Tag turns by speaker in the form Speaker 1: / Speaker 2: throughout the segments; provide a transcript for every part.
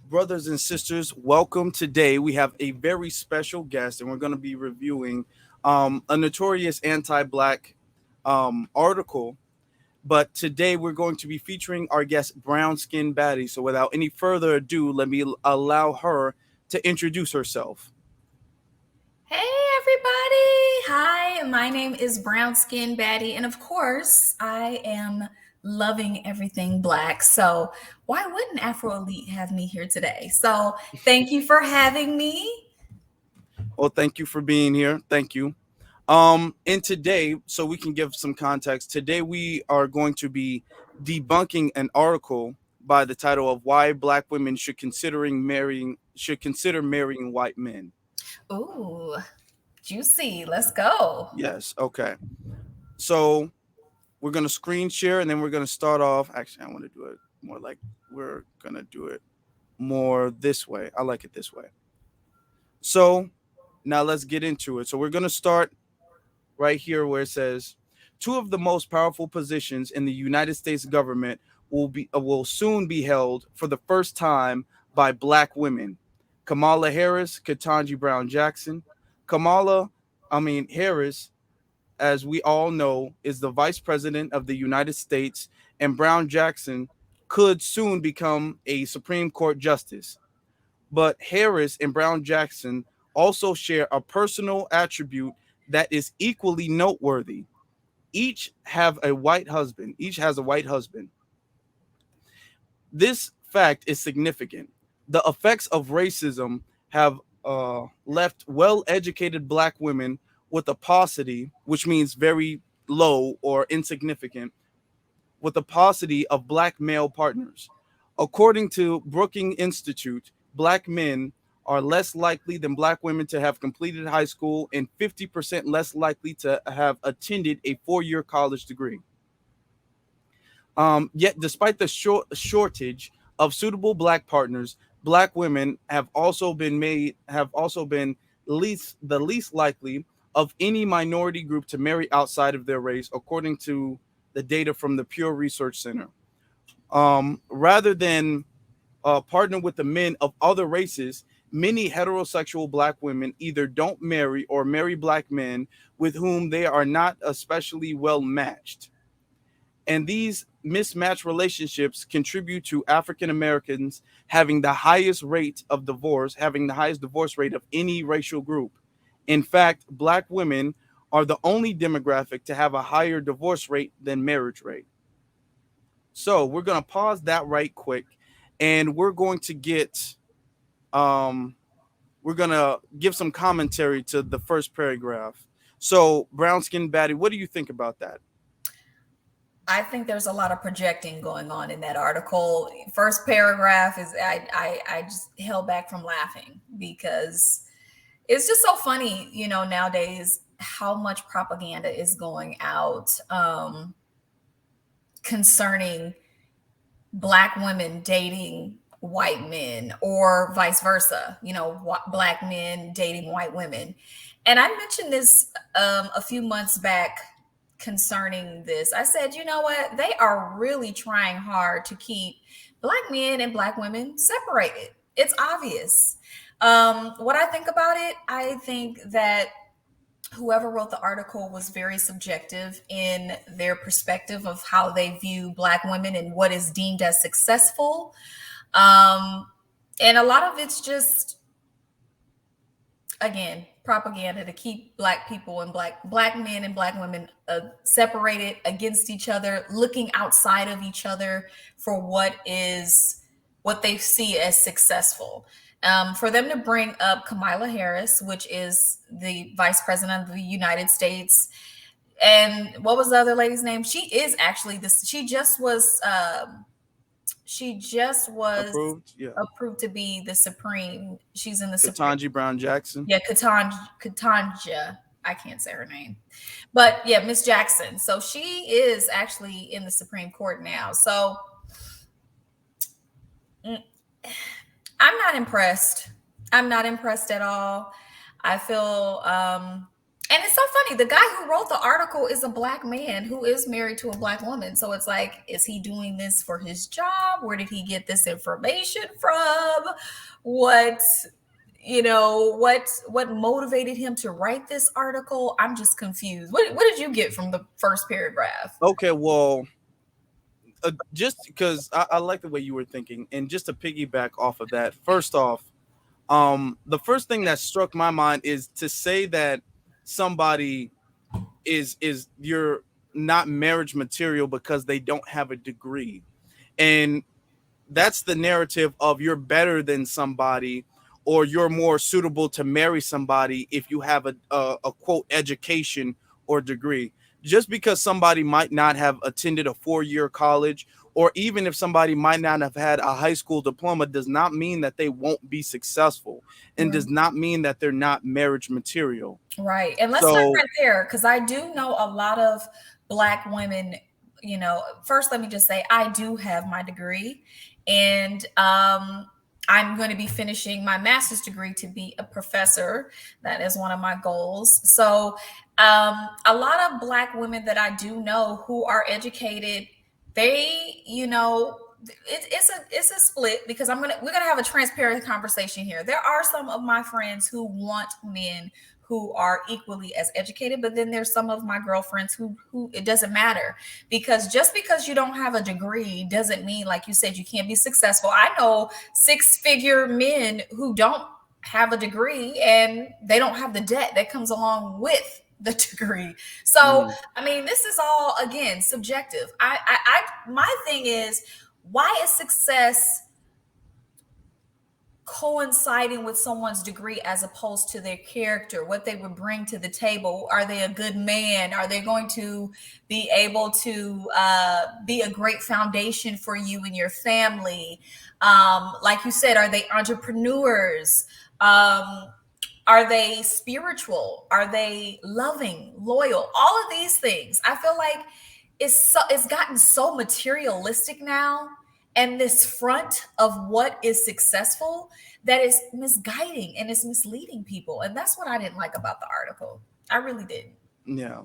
Speaker 1: Brothers and sisters, welcome. Today we have a very special guest, and we're going to be reviewing a notorious anti-black article. But today we're going to be featuring our guest, Brown Skin Baddie. So without any further ado, let me allow her to introduce herself.
Speaker 2: Hey everybody! Hi, my name is Brown Skin Baddie, and of course, I am loving everything black. So, why wouldn't Afro Elite have me here today? So, thank you for having me.
Speaker 1: Well, thank you for being here. Thank you. And today, so we can give some context, today we are going to be debunking an article by the title of Why Black Women Should Consider Marrying White Men.
Speaker 2: Ooh, juicy. Let's go.
Speaker 1: Yes, okay. So we're gonna screen share and then we're gonna start off. Actually, I want to do it more like we're gonna do it more this way. I like it this way. So now let's get into it. So we're gonna start right here where it says two of the most powerful positions in the United States government will soon be held for the first time by black women. Kamala Harris, Ketanji Brown Jackson. Harris, as we all know, is the vice president of the United States, and Brown Jackson could soon become a Supreme Court justice. But Harris and Brown Jackson also share a personal attribute that is equally noteworthy. Each has a white husband. This fact is significant. The effects of racism have left well educated black women with a paucity, which means very low or insignificant, with a paucity of black male partners. According to Brookings Institute, black men are less likely than black women to have completed high school and 50% less likely to have attended a 4-year college degree. Yet, despite the shortage of suitable black partners, black women have also been the least likely of any minority group to marry outside of their race, according to the data from the Pew Research Center. Rather than partner with the men of other races, many heterosexual black women either don't marry or marry black men with whom they are not especially well matched. And these mismatched relationships contribute to African Americans having the highest divorce rate of any racial group. In fact, black women are the only demographic to have a higher divorce rate than marriage rate. So we're gonna pause that right quick, and um, we're gonna give some commentary to the first paragraph. So Brown Skin Baddie, what do you think about that?
Speaker 2: I think there's a lot of projecting going on in that article. First paragraph is I just held back from laughing because it's just so funny, nowadays how much propaganda is going out concerning black women dating white men or vice versa, black men dating white women. And I mentioned this a few months back concerning this. I said, you know what? They are really trying hard to keep black men and black women separated. It's obvious. What I think about it, I think that whoever wrote the article was very subjective in their perspective of how they view black women and what is deemed as successful. Um, and a lot of it's just, again, propaganda to keep black people and black men and black women separated against each other, looking outside of each other for what they see as successful. For them to bring up Kamala Harris, which is the vice president of the United States, and what was the other lady's name? She is actually this. She just was
Speaker 1: Approved? Yeah.
Speaker 2: approved to be the supreme. She's in the supreme.
Speaker 1: Ketanji Brown Jackson.
Speaker 2: Yeah, Katanja. I can't say her name, but yeah, Miss Jackson. So she is actually in the Supreme Court now. So mm, I'm not impressed. I'm not impressed at all. I feel And it's so funny. The guy who wrote the article is a black man who is married to a black woman. So it's like, is he doing this for his job? Where did he get this information from? What, what motivated him to write this article? I'm just confused. What did you get from the first paragraph?
Speaker 1: Okay, well, just because I like the way you were thinking, and just to piggyback off of that, first off, the first thing that struck my mind is to say that somebody is you're not marriage material because they don't have a degree, and that's the narrative of you're better than somebody, or you're more suitable to marry somebody if you have a quote education or degree. Just because somebody might not have attended a 4-year college, or even if somebody might not have had a high school diploma, does not mean that they won't be successful, and
Speaker 2: Right.
Speaker 1: does not mean that they're not marriage material.
Speaker 2: Right. And let's start
Speaker 1: So
Speaker 2: right there because I do know a lot of black women. First, let me just say I do have my degree, and I'm going to be finishing my master's degree to be a professor. That is one of my goals. So, a lot of black women that I do know who are educated, they, it's a split because we're gonna have a transparent conversation here. There are some of my friends who want men who are equally as educated, but then there's some of my girlfriends who it doesn't matter, because just because you don't have a degree doesn't mean, like you said, you can't be successful. I know 6-figure men who don't have a degree and they don't have the debt that comes along with the degree. So
Speaker 1: mhm.
Speaker 2: I mean, this is all again subjective. My thing is, why is success coinciding with someone's degree as opposed to their character, what they would bring to the table? Are they a good man? Are they going to be able to be a great foundation for you and your family? Like you said, are they entrepreneurs? Are they spiritual? Are they loving, loyal? All of these things. I feel like it's gotten so materialistic now, and this front of what is successful, that is misguiding and it's misleading people. And that's what I didn't like about the article. I really didn't.
Speaker 1: Yeah.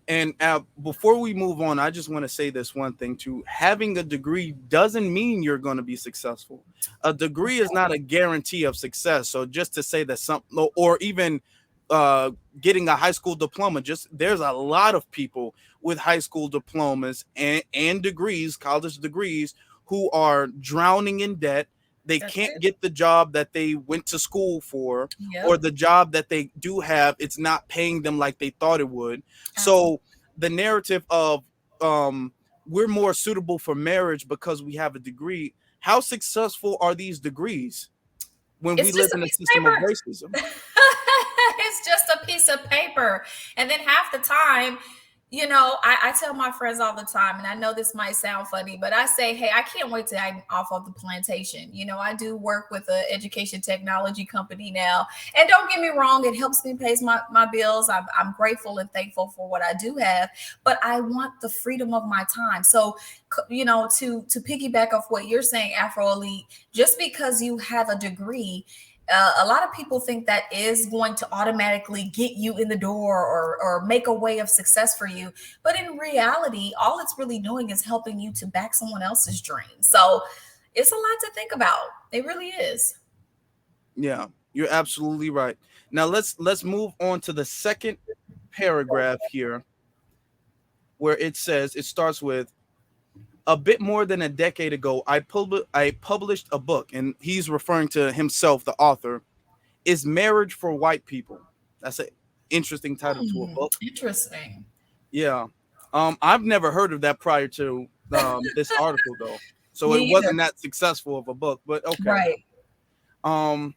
Speaker 1: And before we move on, I just want to say this one thing too. Having a degree doesn't mean you're going to be successful. A degree is not a guarantee of success. So just to say that some, or even uh, getting a high school diploma, just there's a lot of people with high school diplomas and degrees, college degrees, who are drowning in debt. They
Speaker 2: That's
Speaker 1: can't
Speaker 2: it.
Speaker 1: get the job that they went to school for, or
Speaker 2: Yep.
Speaker 1: the job that they do have, it's not paying them like they thought it would.
Speaker 2: Absolutely.
Speaker 1: So the narrative of um we're more suitable for marriage because we have a degree. How successful are these degrees when we
Speaker 2: It's
Speaker 1: live
Speaker 2: just a
Speaker 1: in a
Speaker 2: piece
Speaker 1: system of
Speaker 2: of
Speaker 1: racism?
Speaker 2: paper. It's just a piece of paper. And then half the time, I tell my friends all the time, and I know this might sound funny, but I say, hey, I can't wait till I'm off of the plantation. I do work with an education technology company now. And don't get me wrong, it helps me pay my bills. I'm grateful and thankful for what I do have, but I want the freedom of my time. So, to piggyback off what you're saying, Afro Elite, just because you have a degree, a lot of people think that is going to automatically get you in the door, or make a way of success for you. But in reality, all it's really doing is helping you to back someone else's dream. So it's a lot to think about. It really is.
Speaker 1: Yeah, you're absolutely right. Now let's move on to the second paragraph here, where it says, it starts with, a bit more than a decade ago, I published a book, and he's referring to himself, the author. Is Marriage for White People? That's an interesting title to a
Speaker 2: Hmm,
Speaker 1: book.
Speaker 2: interesting.
Speaker 1: Yeah. I've never heard of that prior to this article though. So
Speaker 2: Me
Speaker 1: it
Speaker 2: either.
Speaker 1: wasn't that successful of a book, but okay.
Speaker 2: Right.
Speaker 1: Um,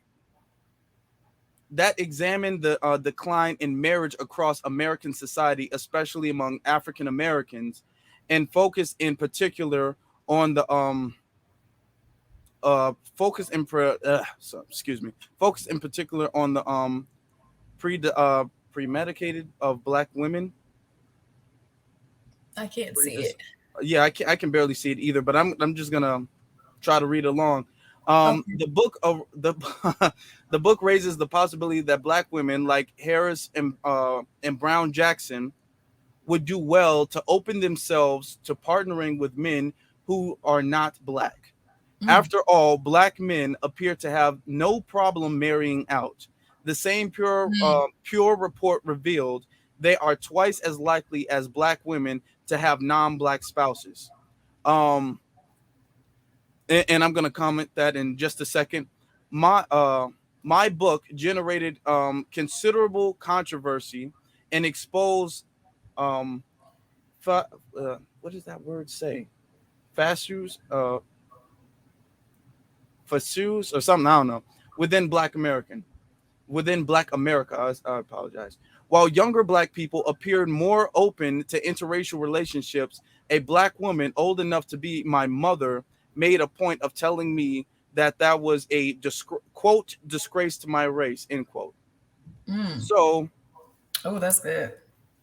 Speaker 1: that examined the decline in marriage across American society, especially among African Americans, and focused in particular on the excuse me, focused in particular on the premedicated of black women.
Speaker 2: I can't see
Speaker 1: Pre-
Speaker 2: it.
Speaker 1: yeah, I can barely see it either, but I'm just gonna try to read along.
Speaker 2: Okay.
Speaker 1: The the book raises the possibility that black women like Harris and Brown Jackson would do well to open themselves to partnering with men who are not black.
Speaker 2: Mm,
Speaker 1: After all, black men appear to have no problem marrying out. The same
Speaker 2: mm,
Speaker 1: pure report revealed they are twice as likely as black women to have non-black spouses. Um, and I'm gonna comment that in just a second. My uh my book generated considerable controversy and exposed um what does that word say? Fascists, fascists or something, I don't know, within within Black America. I apologize. While younger Black people appeared more open to interracial relationships, a Black woman old enough to be my mother made a point of telling me that that was a quote disgrace to my race, end quote.
Speaker 2: mm.
Speaker 1: So,
Speaker 2: Oh, that's good.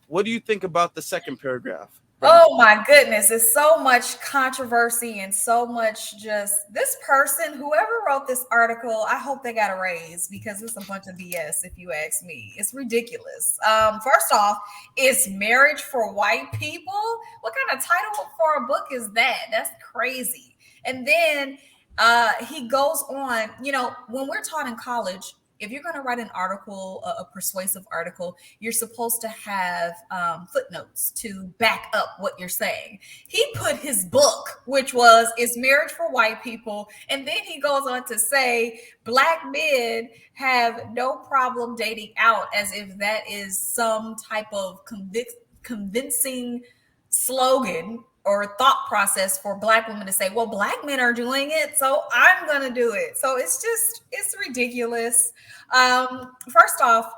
Speaker 1: what do you think about the second paragraph, Princess?
Speaker 2: Oh my goodness, it's so much controversy and so much just this person, whoever wrote this article, I hope they got a raise because it's a bunch of BS if you ask me. It's ridiculous. First off, it's marriage for white people. What kind of title for a book is that? That's crazy. And then he goes on, when we're taught in college, if you're going to write an article, a persuasive article, you're supposed to have footnotes to back up what you're saying. He put his book, which was "Is Marriage for White People," and then he goes on to say black men have no problem dating out, as if that is some type of convincing slogan or thought process for black women to say, well, black men are doing it, so I'm gonna do it. So it's ridiculous. First off,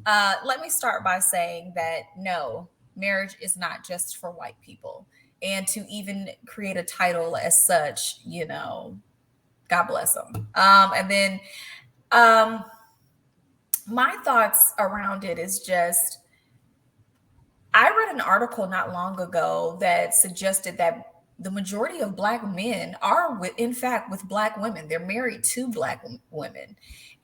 Speaker 2: let me start by saying that no, marriage is not just for white people. And to even create a title as such, God bless them. And then um, my thoughts around it is just I read an article not long ago that suggested that the majority of black men are in fact with black women. They're married to black women.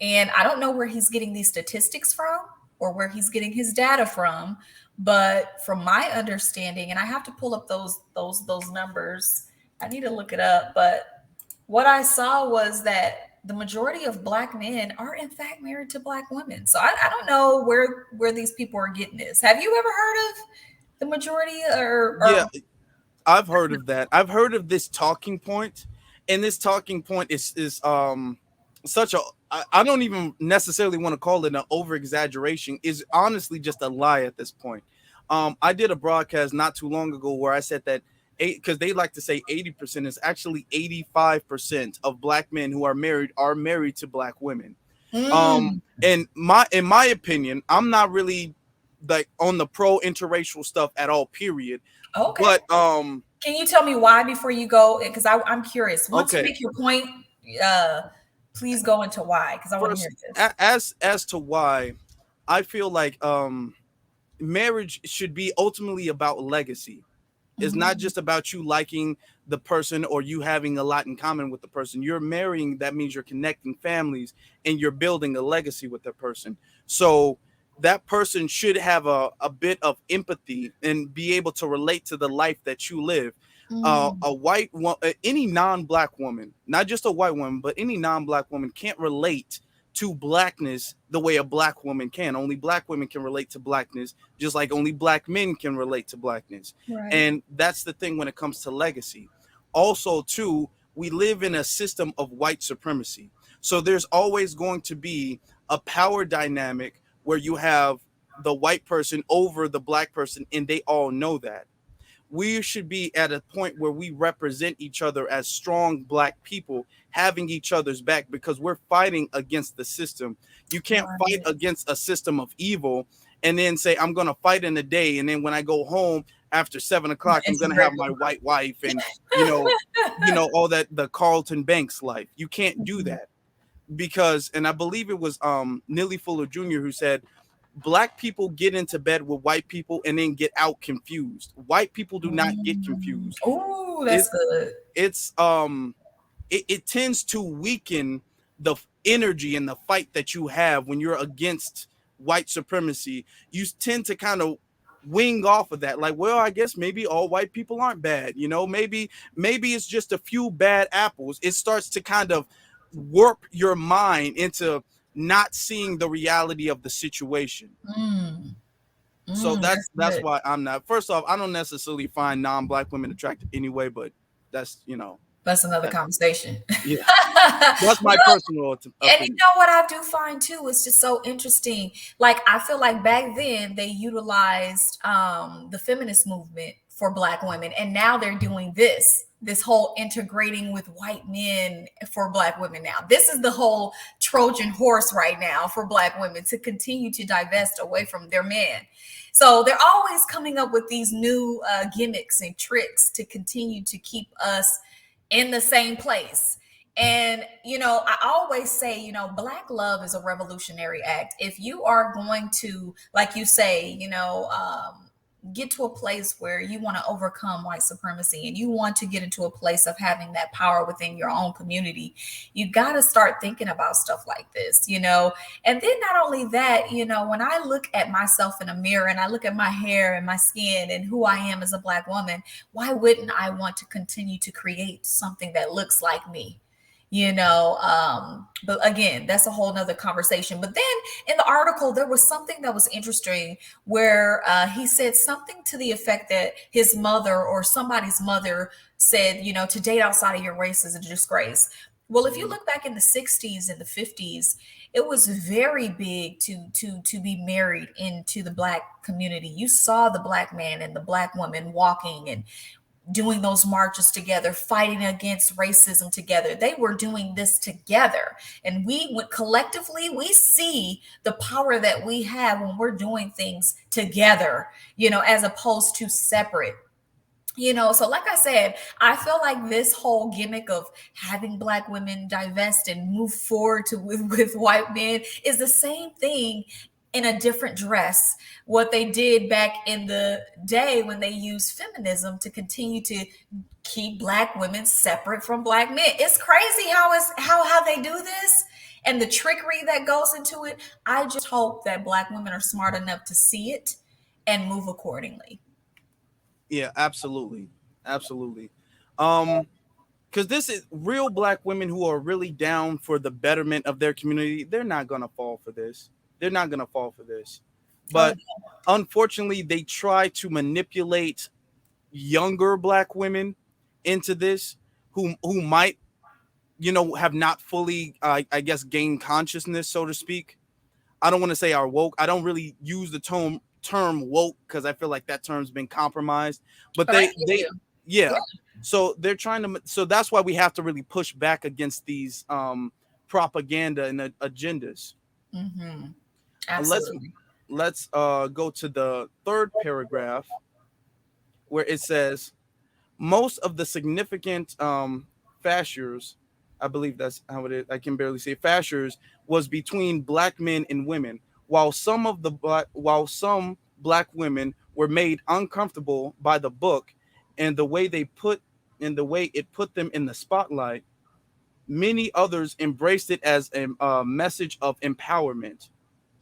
Speaker 2: And I don't know where he's getting these statistics from or where he's getting his data from, but from my understanding, and I have to pull up those numbers. I need to look it up, but what I saw was that the majority of black men are in fact married to black women. So I don't know where these people are getting this. Have you ever heard of the majority
Speaker 1: Yeah,
Speaker 2: or
Speaker 1: I've heard of that. I've heard of this talking point, and this talking point is such a I don't even necessarily want to call it an over exaggeration. Is honestly just a lie at this point. I did a broadcast not too long ago where I said that eight because they like to say 80% is actually 85% of black men who are married to black women.
Speaker 2: mm,
Speaker 1: And in my opinion, I'm not really like on the pro interracial stuff at all. Period.
Speaker 2: okay.
Speaker 1: But
Speaker 2: Can you tell me why before you go? Because I'm curious. Once you
Speaker 1: okay.
Speaker 2: make your point, uh, please go into why because I want to hear
Speaker 1: First,
Speaker 2: this.
Speaker 1: as to why I feel like marriage should be ultimately about legacy. It's not
Speaker 2: Mhm.
Speaker 1: just about you liking the person or you having a lot in common with the person. You're marrying, that means you're connecting families and you're building a legacy with that person. So that person should have a bit of empathy and be able to relate to the life that you live.
Speaker 2: Mm,
Speaker 1: Any non-black woman, not just a white woman, but any non-black woman can't relate to blackness the way a black woman can. Only black women can relate to blackness, just like only black men can relate to blackness.
Speaker 2: right.
Speaker 1: And that's the thing when it comes to legacy. Also, too, we live in a system of white supremacy. So there's always going to be a power dynamic where you have the white person over the black person, and they all know that. We should be at a point where we represent each other as strong black people, having each other's back because we're fighting against the system. You can't fight
Speaker 2: Right.
Speaker 1: against a system of evil and then say, I'm going to fight in the day. And then when I go home after 7 o'clock, I'm going to have
Speaker 2: Integrate
Speaker 1: my white wife and, you know, all that, the Carlton Banks life. You can't do
Speaker 2: them.
Speaker 1: that because, and I believe it was Nilly Fuller Jr. who said, black people get into bed with white people and then get out confused. White people do not get confused.
Speaker 2: Oh,
Speaker 1: It
Speaker 2: that's good.
Speaker 1: it's um it tends to weaken the energy and the fight that you have when you're against white supremacy. You tend to kind of wing off of that, like, well, I guess maybe all white people aren't bad, maybe it's just a few bad apples. It starts to kind of warp your mind into not seeing the reality of the situation.
Speaker 2: Mm,
Speaker 1: So that's
Speaker 2: that's
Speaker 1: that's
Speaker 2: good.
Speaker 1: why I'm not. First off, I don't necessarily find non-black women attractive anyway, but that's
Speaker 2: That's another
Speaker 1: that,
Speaker 2: conversation.
Speaker 1: yeah, that's my
Speaker 2: Well,
Speaker 1: personal
Speaker 2: and you
Speaker 1: opinion.
Speaker 2: know what I do find too is just so interesting. Like I feel like back then they utilized the feminist movement for black women, and now they're doing this whole integrating with white men for black women. Now this is the whole Trojan horse right now for black women to continue to divest away from their men. So they're always coming up with these new gimmicks and tricks to continue to keep us in the same place. And, I always say, Black love is a revolutionary act. If you are going to, like you say, get to a place where you want to overcome white supremacy and you want to get into a place of having that power within your own community, you got to start thinking about stuff like this. And then not only that, when I look at myself in a mirror and I look at my hair and my skin and who I am as a Black woman, why wouldn't I want to continue to create something that looks like me? But again, that's a whole nother conversation. But then in the article there was something that was interesting where he said something to the effect that his mother or somebody's mother said, to date outside of your race is a disgrace. Well, if you
Speaker 1: Mhm.
Speaker 2: look back in the 60s and the 50s, it was very big to be married into the Black community. You saw the Black man and the Black woman walking and doing those marches together, fighting against racism together. They were doing this together. And we would collectively, we see the power that we have when we're doing things together, as opposed to separate. So like I said, I feel like this whole gimmick of having Black women divest and move forward to with white men is the same thing in a different dress. What they did back in the day when they used feminism to continue to keep Black women separate from Black men. It's crazy how they do this and the trickery that goes into it. I just hope that Black women are smart enough to see it and move accordingly.
Speaker 1: Yeah, absolutely, absolutely. Um, because this is real Black women who are really down for the betterment of their community. They're not gonna fall for this. They're not gonna fall for this.
Speaker 2: Oh,
Speaker 1: But unfortunately, they try to manipulate younger Black women into this, who might have not fully, I guess, gained consciousness, so to speak. I don't want to say are woke. I don't really use the term woke because I feel like that term's been compromised. But
Speaker 2: but I
Speaker 1: they
Speaker 2: hear
Speaker 1: they
Speaker 2: you. Yeah.
Speaker 1: yeah. So they're trying to. So that's why we have to really push back against these propaganda and agendas.
Speaker 2: Mm-hmm.
Speaker 1: Uh, let's
Speaker 2: Absolutely.
Speaker 1: let's go to the third paragraph where it says most of the significant fashures, I believe that's how it is. I can barely say fashures, was between Black men and women. While some Black women were made uncomfortable by the book and the way it put them in the spotlight, many others embraced it as a message of empowerment.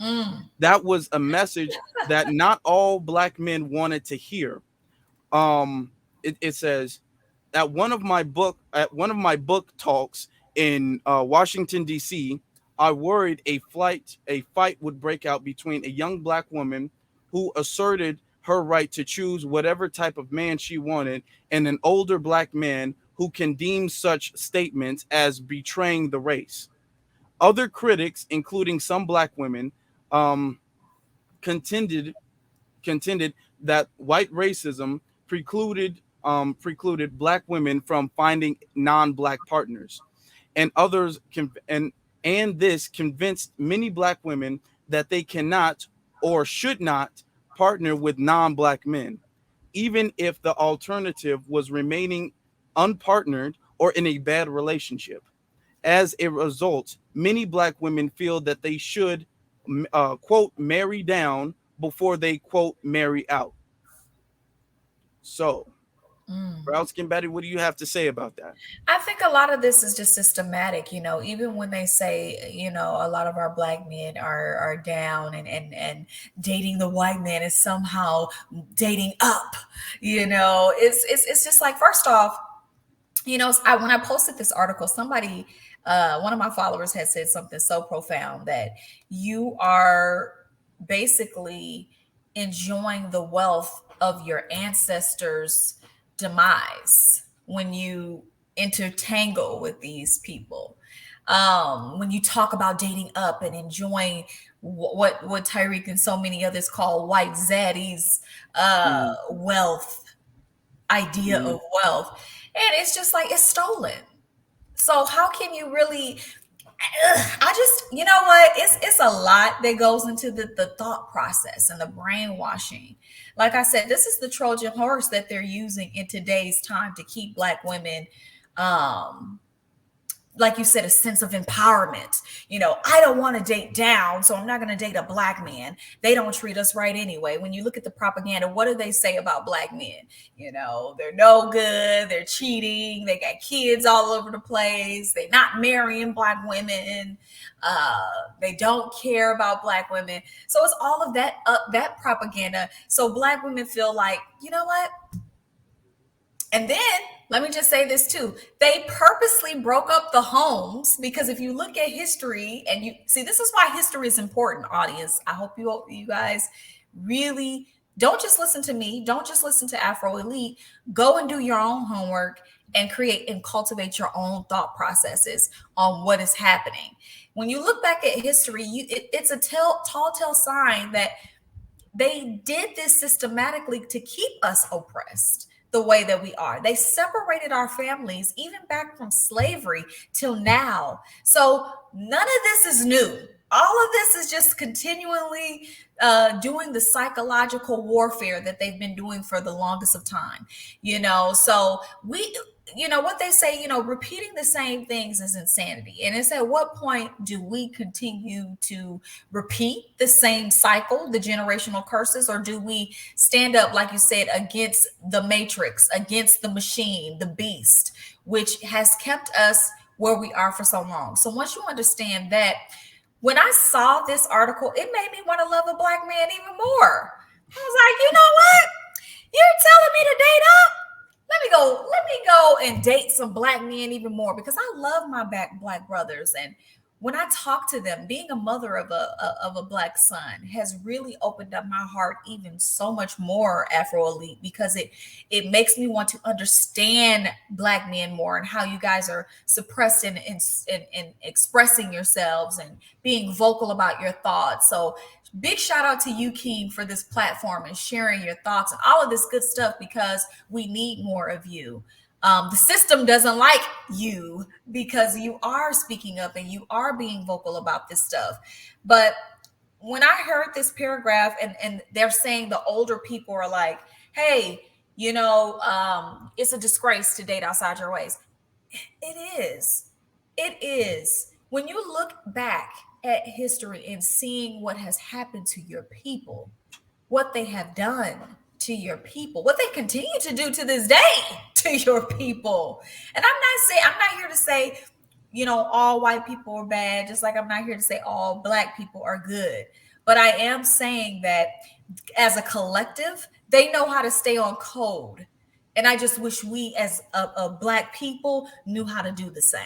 Speaker 2: Mm.
Speaker 1: That was a message that not all Black men wanted to hear. It says at one of my book talks in Washington D.C., I worried a fight would break out between a young Black woman who asserted her right to choose whatever type of man she wanted and an older Black man who condemned such statements as betraying the race. Other critics, including some Black women, um, contended contended that white racism precluded Black women from finding non-Black partners, and others and this convinced many Black women that they cannot or should not partner with non-Black men, even if the alternative was remaining unpartnered or in a bad relationship. As a result, many Black women feel that they should, quote, marry down before they, quote, marry out. So
Speaker 2: Mm.
Speaker 1: Brown skin baddie, what do you have to say about that?
Speaker 2: I think a lot of this is just systematic, even when they say, a lot of our black men are down and dating the white man is somehow dating up, it's just like, first off, when I posted this article, somebody, one of my followers had said something so profound that you are basically enjoying the wealth of your ancestors' demise when you intertangle with these people. When you talk about dating up and enjoying what Tyreek and so many others call white zaddies,
Speaker 1: Mm,
Speaker 2: wealth, idea
Speaker 1: mm,
Speaker 2: of wealth, and it's just like it's stolen. So how can you really, I just, you know what, it's a lot that goes into the thought process and the brainwashing. Like I said, this is the Trojan horse that they're using in today's time to keep black women, um like you said, a sense of empowerment. I don't want to date down, so I'm not going to date a black man. They don't treat us right anyway. When you look at the propaganda, what do they say about black men? They're no good, they're cheating, they got kids all over the place, they're not marrying black women, they don't care about black women. So it's all of that propaganda. So black women feel like, you know what? And then let me just say this too. They purposely broke up the homes because if you look at history and you see, this is why history is important, audience. I hope you guys really don't just listen to me, don't just listen to Afro Elite. Go and do your own homework and create and cultivate your own thought processes on what is happening. When you look back at history, it's a tall tale sign that they did this systematically to keep us oppressed the way that we are. They separated our families even back from slavery till now. So none of this is new. All of this is just continually doing the psychological warfare that they've been doing for the longest of time. So what they say, repeating the same things is insanity. And it's at what point do we continue to repeat the same cycle, the generational curses, or do we stand up, like you said, against the matrix, against the machine, the beast, which has kept us where we are for so long? So once you understand that, when I saw this article, it made me want to love a black man even more. I was like, you know what? You're telling me to date up? Let me go and date some black men even more because I love my black brothers. And when I talk to them, being a mother of a black son has really opened up my heart even so much more, Afro Elite, because it makes me want to understand black men more and how you guys are suppressed in expressing yourselves and being vocal about your thoughts. So big shout out to you, Keem, for this platform and sharing your thoughts and all of this good stuff because we need more of you. The system doesn't like you because you are speaking up and you are being vocal about this stuff. But when I heard this paragraph and they're saying the older people are like, hey, it's a disgrace to date outside your ways. It is. It is. When you look back at history and seeing what has happened to your people, what they have done to your people, what they continue to do to this day to your people. And I'm not here to say, all white people are bad, just like I'm not here to say all black people are good. But I am saying that as a collective, they know how to stay on code. And I just wish we as a black people knew how to do the same.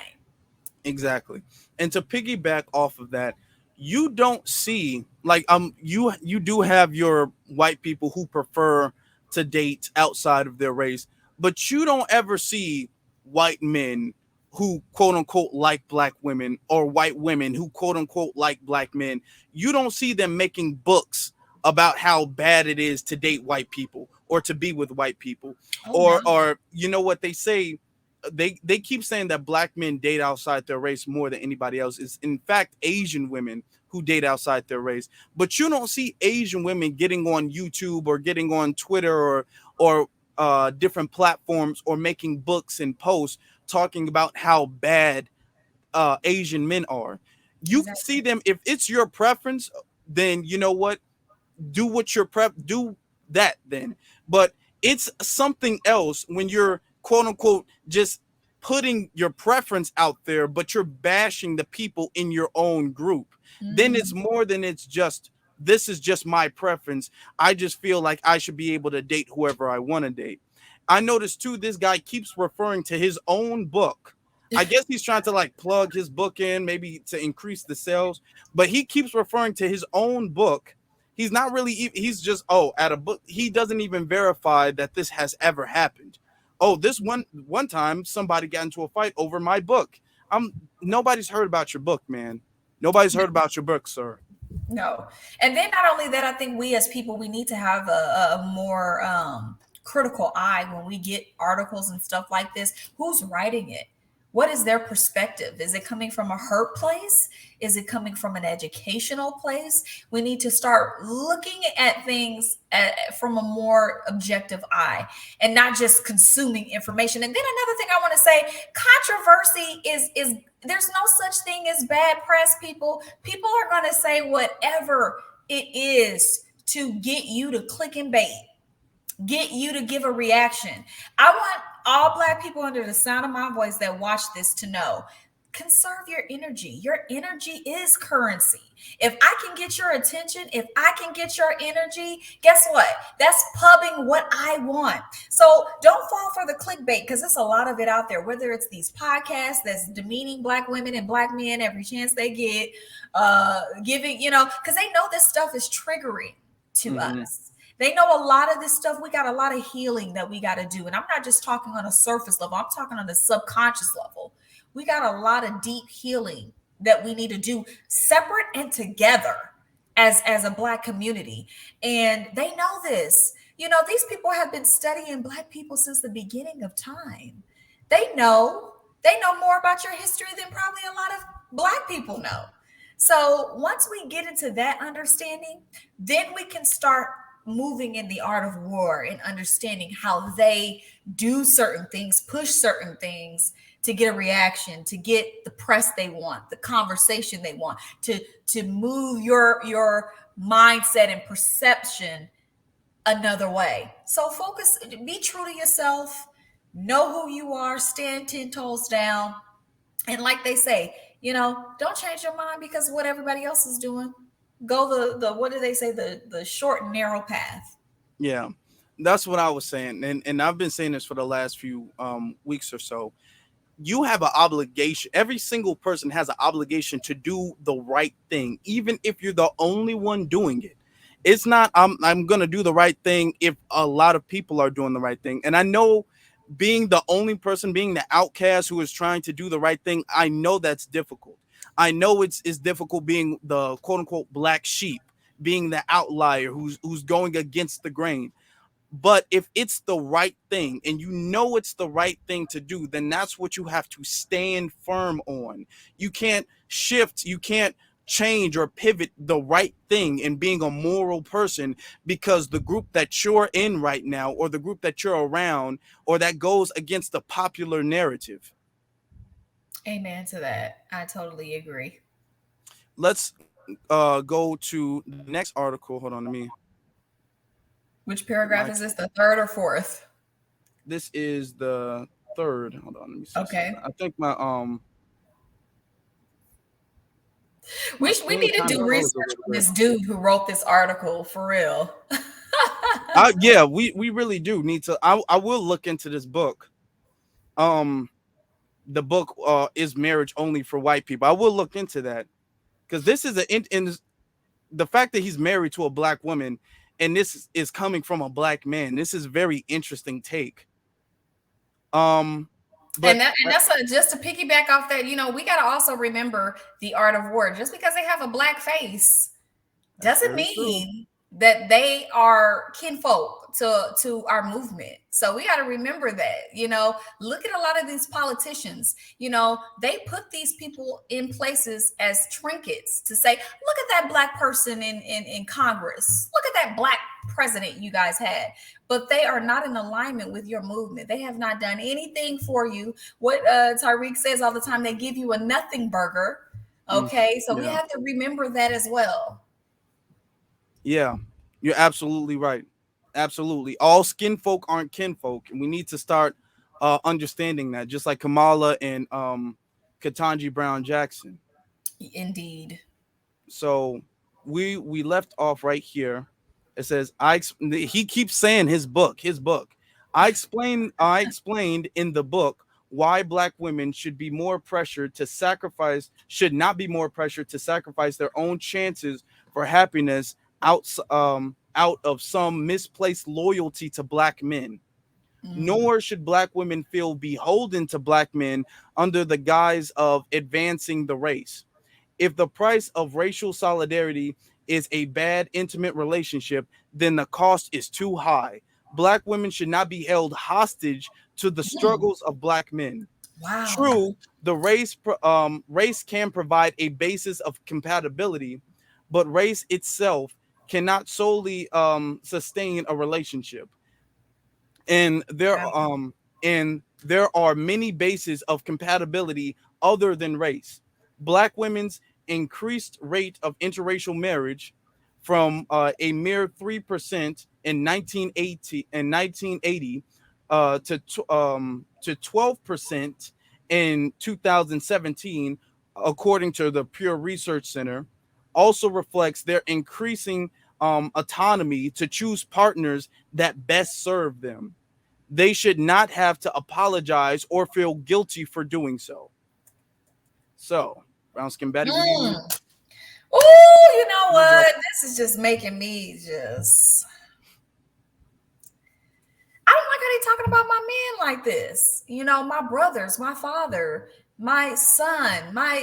Speaker 1: exactly. And to piggyback off of that, you don't see like you do have your white people who prefer to date outside of their race, but you don't ever see white men who quote unquote like black women or white women who quote unquote like black men. You don't see them making books about how bad it is to date white people or to be with white people.
Speaker 2: Oh no.
Speaker 1: Or you know what they say, they keep saying that black men date outside their race more than anybody else. It's in fact Asian women who date outside their race. But you don't see Asian women getting on YouTube or getting on Twitter or different platforms or making books and posts talking about how bad Asian men are. You
Speaker 2: Exactly.
Speaker 1: see them if it's your preference, then you know what, do what your prep do that then. But It's something else when you're quote unquote just putting your preference out there, but you're bashing the people in your own group. Then it's
Speaker 2: Mm.
Speaker 1: more than it's just this is just my preference. I just feel like I should be able to date whoever I want to date. I noticed too, this guy keeps referring to his own book. I guess he's trying to like plug his book in, maybe to increase the sales, but he keeps referring to his own book. He's not really, he's just, oh, at a book. He doesn't even verify that this has ever happened. Oh, this one time somebody got into a fight over my book. Nobody's heard about your book, man. Nobody's heard about your book, sir.
Speaker 2: No. And then not only that, I think we as people, we need to have a more critical eye when we get articles and stuff like this. Who's writing it? What is their perspective? Is it coming from a hurt place? Is it coming from an educational place? We need to start looking at things from a more objective eye and not just consuming information. And then another thing I want to say, controversy is there's no such thing as bad press, people. People are going to say whatever it is to get you to click and bait, get you to give a reaction. I want all Black people under the sound of my voice that watch this to know, conserve your energy. Your energy is currency. If I can get your attention, if I can get your energy, guess what? That's pubbing what I want. So don't fall for the clickbait, because there's a lot of it out there, whether it's these podcasts that's demeaning Black women and Black men every chance they get, giving, because they know this stuff is triggering to
Speaker 1: Mm-hmm.
Speaker 2: us. They know a lot of this stuff. We got a lot of healing that we got to do. And I'm not just talking on a surface level, I'm talking on the subconscious level. We got a lot of deep healing that we need to do separate and together as a Black community. And they know this. These people have been studying Black people since the beginning of time. They know more about your history than probably a lot of Black people know. So once we get into that understanding, then we can start moving in the art of war and understanding how they do certain things, push certain things to get a reaction, to get the press they want, the conversation they want, to move your mindset and perception another way. So focus, be true to yourself, know who you are, stand 10 toes down. And like they say, don't change your mind because of what everybody else is doing. Go the what do they say, the short and narrow path.
Speaker 1: Yeah, that's what I was saying, and I've been saying this for the last few weeks or so. You have an obligation. Every single person has an obligation to do the right thing, even if you're the only one doing it. It's not I'm gonna do the right thing if a lot of people are doing the right thing. And I know being the only person, being the outcast who is trying to do the right thing, I know that's difficult. I know it's difficult being the quote unquote black sheep, being the outlier who's going against the grain. But if it's the right thing and you know it's the right thing to do, then that's what you have to stand firm on. You can't shift, you can't change or pivot the right thing in being a moral person because the group that you're in right now or the group that you're around or that goes against the popular narrative.
Speaker 2: Amen to that. I totally agree.
Speaker 1: Let's go to the next article. Hold on to me.
Speaker 2: Which paragraph
Speaker 1: My
Speaker 2: is this? The third or fourth?
Speaker 1: This is the third. Hold on, let me see something.
Speaker 2: Okay.
Speaker 1: I think my
Speaker 2: We
Speaker 1: screen
Speaker 2: need to
Speaker 1: kind of
Speaker 2: do
Speaker 1: froze a
Speaker 2: research
Speaker 1: little
Speaker 2: on
Speaker 1: bit.
Speaker 2: this dude who wrote this article for real.
Speaker 1: Yeah, we really do need to. I will look into this book. Um, the book is marriage only for white people. I will look into that because this is in the fact that he's married to a black woman, and this is coming from a black man. This is very interesting take. Um, but
Speaker 2: And that's just to piggyback off that, we got to also remember the art of war. Just because they have a Black face
Speaker 1: that's
Speaker 2: doesn't
Speaker 1: very true.
Speaker 2: mean that they are kinfolk to our movement. So we got to remember that. Look at a lot of these politicians. They put these people in places as trinkets to say, look at that Black person in Congress, look at that Black president you guys had. But they are not in alignment with your movement. They have not done anything for you. What Tyreek says all the time, they give you a nothing burger.
Speaker 1: Mm,
Speaker 2: Okay, so we
Speaker 1: yeah,
Speaker 2: have to remember that as well.
Speaker 1: yeah, you're absolutely right. Absolutely. All skin folk aren't kinfolk, and we need to start understanding that. Just like Kamala and Katanji Brown Jackson.
Speaker 2: Indeed.
Speaker 1: So we left off right here. It says he keeps saying his book. I explained in the book why black women should not be more pressured to sacrifice their own chances for happiness out of some misplaced loyalty to black men.
Speaker 2: Mm.
Speaker 1: Nor should black women feel beholden to black men under the guise of advancing the race. If the price of racial solidarity is a bad intimate relationship, then the cost is too high. Black women should not be held hostage to the
Speaker 2: Mm.
Speaker 1: struggles of black men.
Speaker 2: Wow.
Speaker 1: True, the race can provide a basis of compatibility, but race itself cannot solely sustain a relationship. And
Speaker 2: Wow.
Speaker 1: there are many bases of compatibility other than race. Black women's increased rate of interracial marriage from a mere 3% in 1980 to 12% in 2017, according to the Pure Research Center, also reflects their increasing autonomy to choose partners that best serve them. They should not have to apologize or feel guilty for doing so. So, brown skin baddie, what do you
Speaker 2: Mm. Oh, you know
Speaker 1: think about?
Speaker 2: what? This is just making me just. I don't like how they talking about my men like this. My brothers, my father, my son, my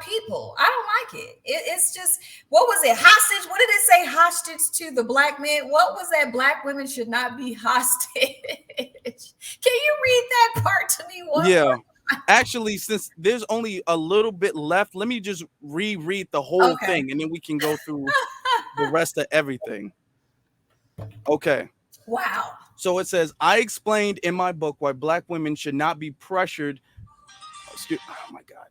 Speaker 2: people. I don't like it. It's just, what was it? Hostage? What did it say? Hostage to the black men? What was that? Black women should not be hostage. Can you read that part to me one
Speaker 1: Yeah.
Speaker 2: more
Speaker 1: Actually, since there's only a little bit left, let me just reread the
Speaker 2: time?
Speaker 1: whole
Speaker 2: Okay.
Speaker 1: thing and then we can go through the rest of everything. Okay.
Speaker 2: Wow.
Speaker 1: So it says, I explained in my book why black women should not be pressured. Oh my God.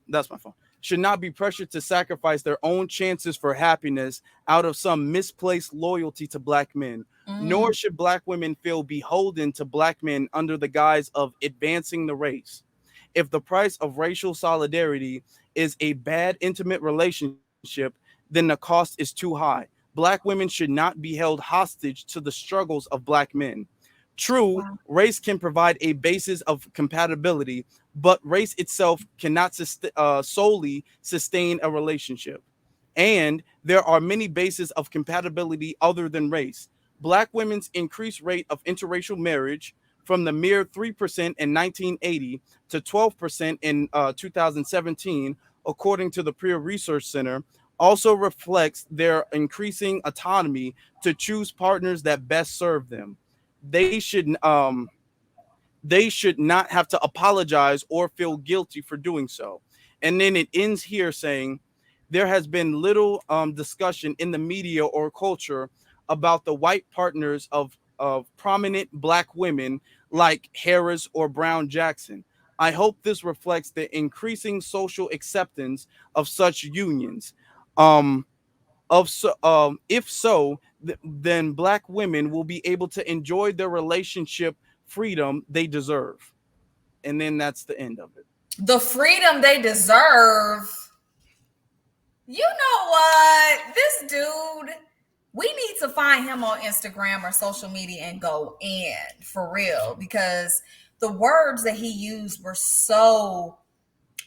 Speaker 1: That's my phone. Should not be pressured to sacrifice their own chances for happiness out of some misplaced loyalty to black men. Nor
Speaker 2: Mm.
Speaker 1: should black women feel beholden to black men under the guise of advancing the race. If the price of racial solidarity is a bad intimate relationship, then the cost is too high. Black women should not be held hostage to the struggles of black men. True,
Speaker 2: Wow.
Speaker 1: race can provide a basis of compatibility, but race itself cannot solely sustain a relationship. And there are many bases of compatibility other than race. Black women's increased rate of interracial marriage from the mere 3% in 1980 to 12% in 2017, according to the Pew Research Center, also reflects their increasing autonomy to choose partners that best serve them. They should um, they should not have to apologize or feel guilty for doing so. And then it ends here saying there has been little discussion in the media or culture about the white partners of prominent black women like Harris or Brown Jackson. I hope this reflects the increasing social acceptance of such unions. Um, if so, then black women will be able to enjoy their relationship freedom they deserve. And then that's the end of it.
Speaker 2: The freedom they deserve. You know what? This dude, we need to find him on Instagram or social media and go in for real, because the words that he used were so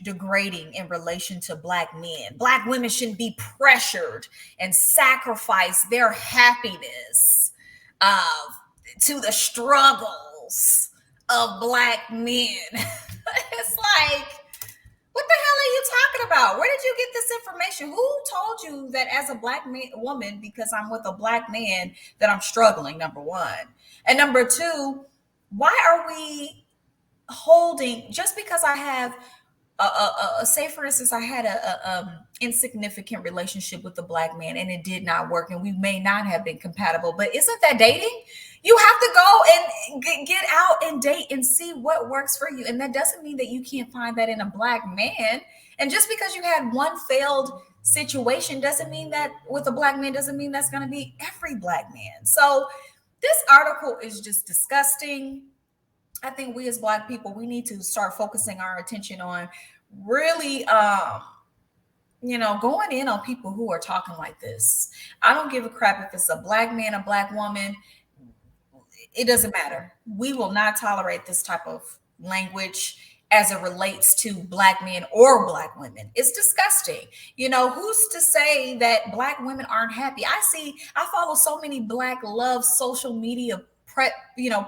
Speaker 2: degrading in relation to black men. Black women shouldn't be pressured and sacrifice their happiness uh, to the struggles of black men. It's like, what the hell are you talking about? Where did you get this information? Who told you that as a woman, because I'm with a black man, that I'm struggling? Number one. And number two, why are we holding, just because I have say for instance, I had a insignificant relationship with a black man and it did not work and we may not have been compatible, but isn't that dating? You have to go and get out and date and see what works for you, and that doesn't mean that you can't find that in a black man. And just because you had one failed situation doesn't mean that with a black man doesn't mean that's going to be every black man. So This article is just disgusting. I think we as Black people, we need to start focusing our attention on really, going in on people who are talking like this. I don't give a crap if it's a Black man, a Black woman. It doesn't matter. We will not tolerate this type of language as it relates to Black men or Black women. It's disgusting. Who's to say that Black women aren't happy? I follow so many Black love social media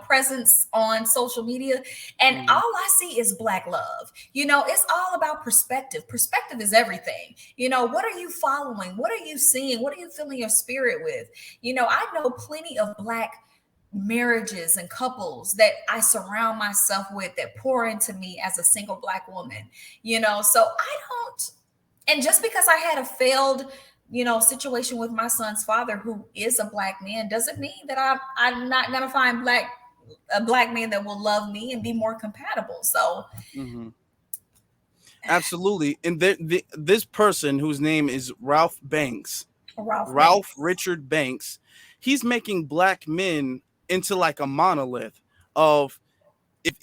Speaker 2: presence on social media, and
Speaker 1: Hmm.
Speaker 2: all I see is Black love. It's all about perspective. Perspective is everything. What are you following? What are you seeing? What are you filling your spirit with? I know plenty of Black marriages and couples that I surround myself with that pour into me as a single Black woman. So I don't, and just because I had a failed, situation with my son's father, who is a Black man, doesn't mean that I'm not gonna find a Black man that will love me and be more compatible. So
Speaker 1: Hmm. Absolutely. And this person whose name is Ralph Banks,
Speaker 2: Ralph
Speaker 1: Ralph
Speaker 2: Banks.
Speaker 1: Richard Banks, he's making black men into like a monolith of, if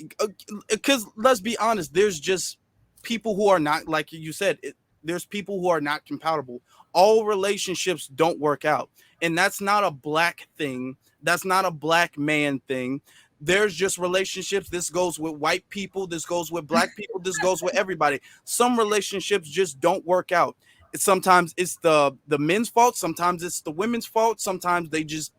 Speaker 1: because let's be honest, there's just people who are not, like you said, there's people who are not compatible. All relationships don't work out, and that's not a black thing, that's not a black man thing. There's just relationships. This goes with white people, this goes with black people, this goes with everybody. Some relationships just don't work out. Sometimes it's the men's fault, sometimes it's the women's fault, sometimes they just,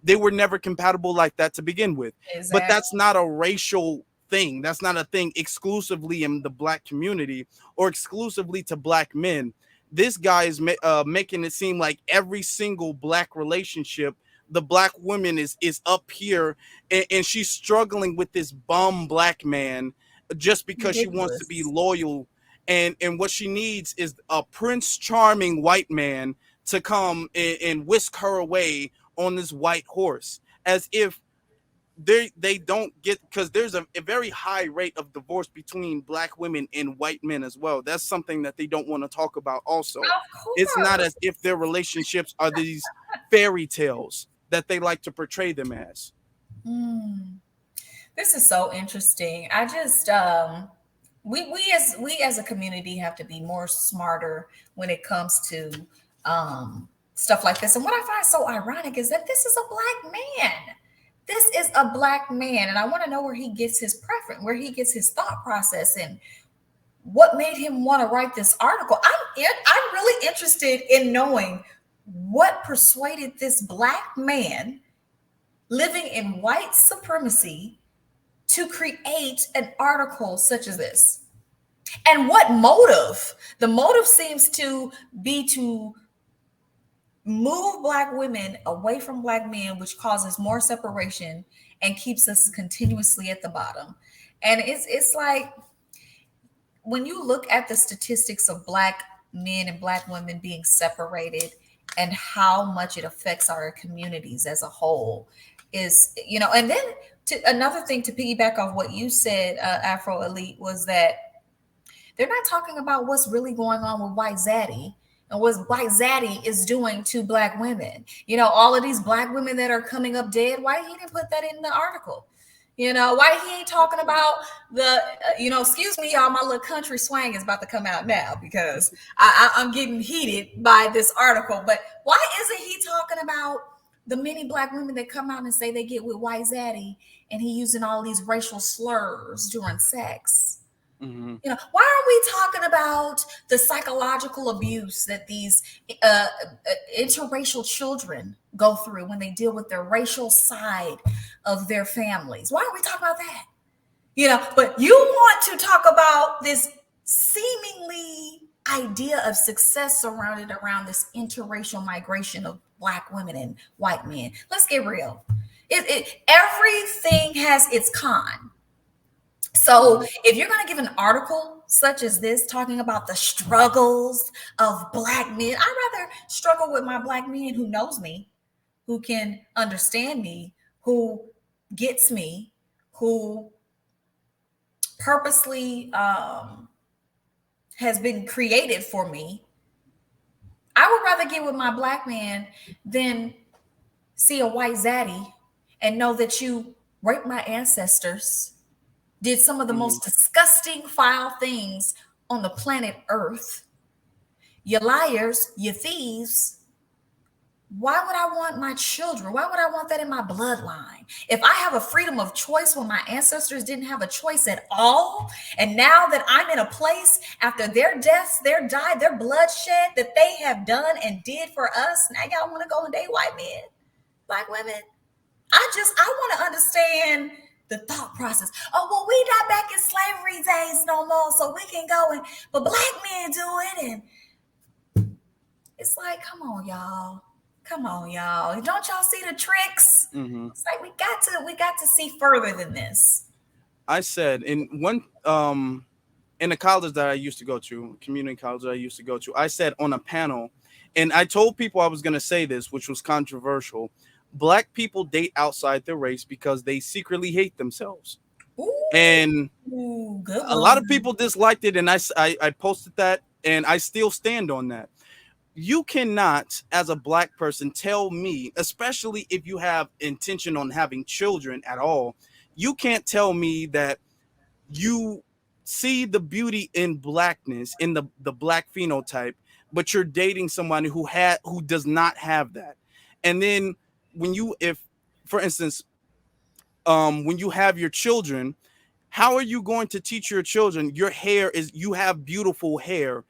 Speaker 1: they were never compatible like that to begin with. But
Speaker 2: Exactly.
Speaker 1: that's not a racial thing. That's not a thing exclusively in the black community or exclusively to black men. This guy is making it seem like every single black relationship, the black woman is up here, and she's struggling with this bum black man just because she wants to be
Speaker 2: Ridiculous.
Speaker 1: loyal, and what she needs is a prince charming white man to come and whisk her away on this white horse, as if they don't get, because there's a very high rate of divorce between black women and white men as well. That's something that they don't want to talk about also.
Speaker 2: Of
Speaker 1: It's not
Speaker 2: course.
Speaker 1: as if their relationships are these fairy tales that they like to portray them as.
Speaker 2: Hmm. This is so interesting. I just we as a community have to be more smarter when it comes to stuff like this. And what I find so ironic is that this is a Black man. This is a Black man, and I want to know where he gets his preference, where he gets his thought process, and what made him want to write this article. I'm really interested in knowing what persuaded this Black man living in white supremacy to create an article such as this. And what motive? The motive seems to be to move Black women away from Black men, which causes more separation and keeps us continuously at the bottom. And it's like, when you look at the statistics of Black men and Black women being separated and how much it affects our communities as a whole, and then another thing to piggyback off what you said, Afro Elite, was that they're not talking about what's really going on with White Zaddy and what White Zaddy is doing to Black women. All of these Black women that are coming up dead. Why he didn't put that in the article? Why he ain't talking about excuse me, y'all, my little country swang is about to come out now because I'm getting heated by this article. But why isn't he talking about the many Black women that come out and say they get with White Zaddy and he using all these racial slurs during sex?
Speaker 1: Hmm.
Speaker 2: Why are we talking about the psychological abuse that these interracial children go through when they deal with their racial side of their families? Why are we talking about that? But you want to talk about this seemingly idea of success surrounded around this interracial migration of Black women and white men. Let's get real. Everything has its con. So
Speaker 1: Hmm.
Speaker 2: if you're going to give an article such as this talking about the struggles of Black men, I'd rather struggle with my Black man who knows me, who can understand me, who gets me, who purposely has been created for me. I would rather get with my Black man than see a white zaddy and know that you raped my ancestors, did some of the
Speaker 1: Hmm.
Speaker 2: most disgusting, foul things on the planet Earth. You liars, you thieves. Why would I want my children? Why would I want that in my bloodline? If I have a freedom of choice when my ancestors didn't have a choice at all, and now that I'm in a place after their deaths, their died, their bloodshed that they have done and did for us, now y'all want to go and date white men, black women? I want to understand the thought process. Oh, well, we not back in slavery days no more, so we can go and but black men do it. And it's like, come on, y'all. Come on, y'all. Don't y'all see the tricks?
Speaker 1: Hmm.
Speaker 2: It's like we got to see further than this.
Speaker 1: I said in the college that I used to go to, community college that I used to go to, I said on a panel, and I told people I was going to say this, which was controversial. Black people date outside their race because they secretly hate themselves. And
Speaker 2: Ooh, good
Speaker 1: a lot of
Speaker 2: one.
Speaker 1: people disliked it, and I posted that, and I still stand on that. You cannot, as a black person, tell me, especially if you have intention on having children at all, you can't tell me that you see the beauty in blackness, in the black phenotype, but you're dating somebody who does not have that. And then when you if for instance, when you have your children, how are you going to teach your children you have beautiful hair,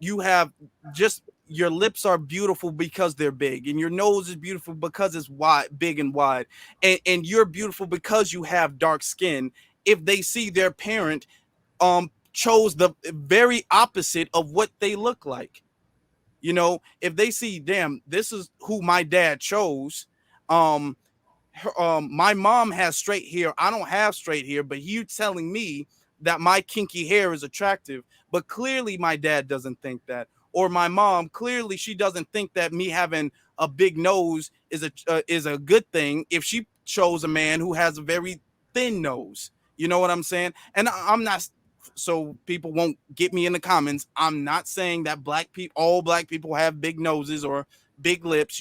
Speaker 1: you have just your lips are beautiful because they're big, and your nose is beautiful because it's wide, big and wide, and you're beautiful because you have dark skin, if they see their parent chose the very opposite of what they look like? If they see, damn, this is who my dad chose. um my mom has straight hair. I don't have straight hair, but you telling me that my kinky hair is attractive, but clearly my dad doesn't think that, or my mom clearly she doesn't think that me having a big nose is a good thing if she chose a man who has a very thin nose. You know what I'm saying? And I'm not, so people won't get me in the comments. I'm not saying that all black people have big noses or big lips.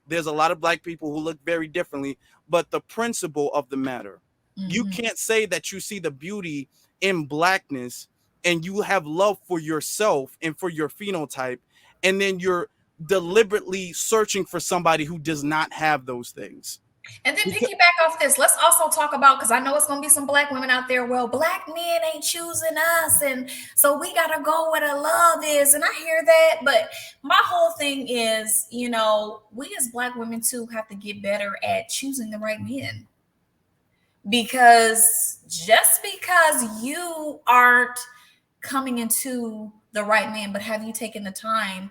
Speaker 1: There's a lot of black people who look very differently, but the principle of the matter, you
Speaker 2: Mhm.
Speaker 1: can't say that you see the beauty in blackness and you have love for yourself and for your phenotype, and then you're deliberately searching for somebody who does not have those things.
Speaker 2: And then
Speaker 1: Because,
Speaker 2: piggyback off this, let's also talk about because I know it's gonna be some black women out there. Well, black men ain't choosing us, and so we gotta go where the love is. And I hear that, but my whole thing is, we as black women too have to get better at choosing the right men because just because you aren't coming into the right man, but have you taken the time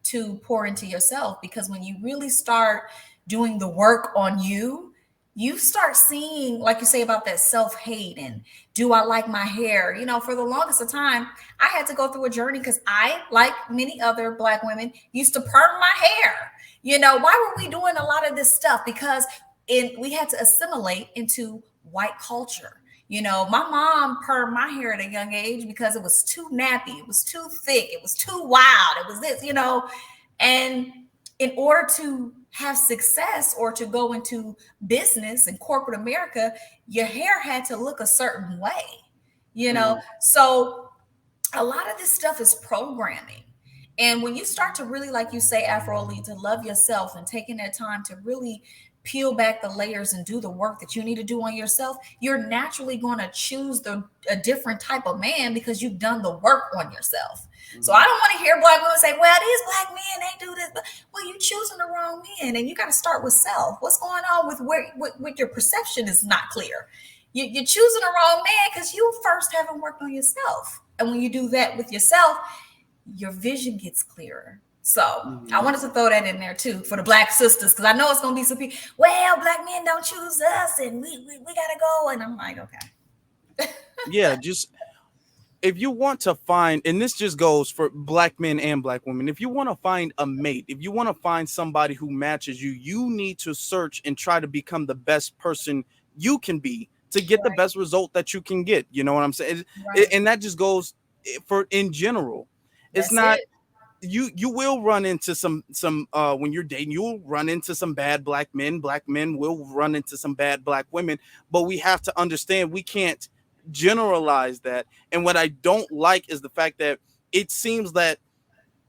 Speaker 2: to pour into yourself? Because when you really start doing the work on you, you start seeing, like you say about that self hate and do I like my hair? For the longest of time, I had to go through a journey because I, like many other black women, used to perm my hair. Why were we doing a lot of this stuff? Because we had to assimilate into white culture. My mom permed my hair at a young age because it was too nappy, it was too thick, it was too wild, it was this. And in order to have success or to go into business in corporate America, your hair had to look a certain way, you know?
Speaker 1: mhm,
Speaker 2: So a lot of this stuff is programming. And when you start to really, like you say, Afro Elite, to love yourself and taking that time to really peel back the layers and do the work that you need to do on yourself, you're naturally going to choose a different type of man because you've done the work on yourself. So I
Speaker 1: mhm,
Speaker 2: don't want to hear black women say, well, these black men, they do this. But, well, you're choosing the wrong men. And you got to start with self. What's going on with your perception is not clear. You're choosing the wrong man because you first haven't worked on yourself. And when you do that with yourself, your vision gets clearer. So I
Speaker 1: mhm.
Speaker 2: wanted to throw that in there too for the black sisters because I know it's gonna be some people. Well, black men don't choose us, and we gotta go. And I'm like, okay,
Speaker 1: Yeah, just if you want to find, and this just goes for black men and black women, if you want to find a mate, if you want to find somebody who matches you, you need to search and try to become the best person you can be to get the
Speaker 2: right,
Speaker 1: best result that you can get. You know what I'm saying?
Speaker 2: right.
Speaker 1: And that just goes for in general. It's
Speaker 2: That's
Speaker 1: not
Speaker 2: it.
Speaker 1: you will run into some when you're dating, you'll run into some bad black men. Black men will run into some bad black women, but we have to understand we can't generalize that. And what I don't like is the fact that it seems that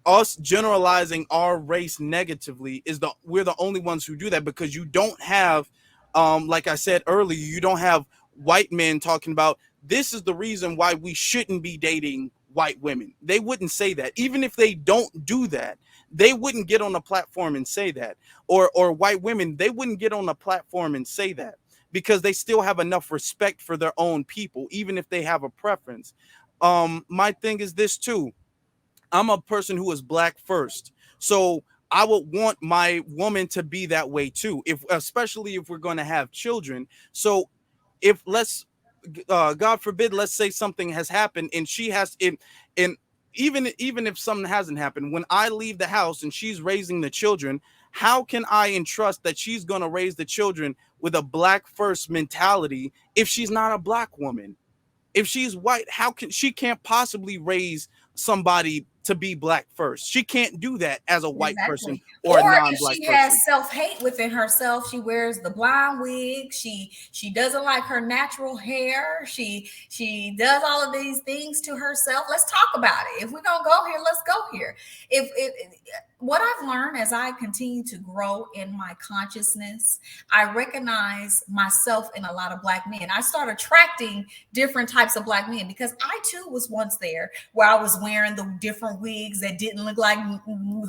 Speaker 1: us generalizing our race negatively is the we're the only ones who do that, because you don't have like I said earlier, you don't have white men talking about this is the reason why we shouldn't be dating white women. They wouldn't say that. Even if they don't do that, they wouldn't get on a platform and say that. Or white women, they wouldn't get on a platform and say that, because they still have enough respect for their own people even if they have a preference. My thing is this too. I'm a person who is black first. So I would want my woman to be that way too. If especially if we're going to have children. So if let's God forbid, let's say something has happened and she has and even if something hasn't happened, when I leave the house and she's raising the children, how can I entrust that she's going to raise the children with a black first mentality if she's not a black woman? If she's white, how can she can't possibly raise somebody to be black first? She can't do that as a white person
Speaker 2: Exactly.
Speaker 1: or a
Speaker 2: Or if
Speaker 1: non-black
Speaker 2: she has
Speaker 1: person.
Speaker 2: self-hate within herself, she wears the blonde wig, she doesn't like her natural hair, she does all of these things to herself. Let's talk about it. If we're gonna go here, let's go here. If what I've learned as I continue to grow in my consciousness, I recognize myself in a lot of black men. I start attracting different types of black men because I too was once there where I was wearing the different wigs that didn't look like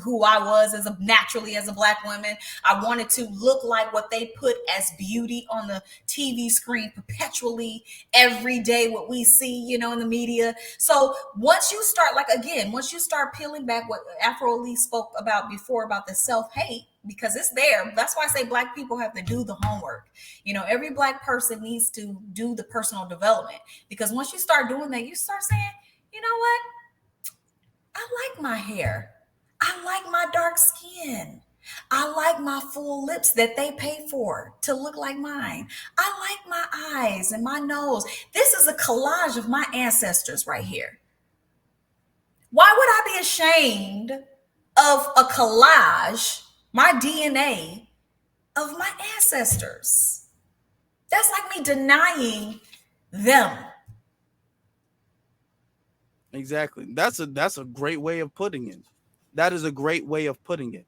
Speaker 2: who I was as a naturally as a black woman. I wanted to look like what they put as beauty on the TV screen perpetually every day, what we see, in the media. So once you start, like again, once you start peeling back what Afro Elise spoke about before about the self-hate, because it's there. That's why I say black people have to do the homework. Every black person needs to do the personal development, because once you start doing that, you start saying, you know what? I like my hair. I like my dark skin. I like my full lips that they pay for to look like mine. I like my eyes and my nose. This is a collage of my ancestors right here. Why would I be ashamed of a collage, my DNA of my ancestors? That's like me denying them.
Speaker 1: Exactly. That's a great way of putting it. That is a great way of putting it.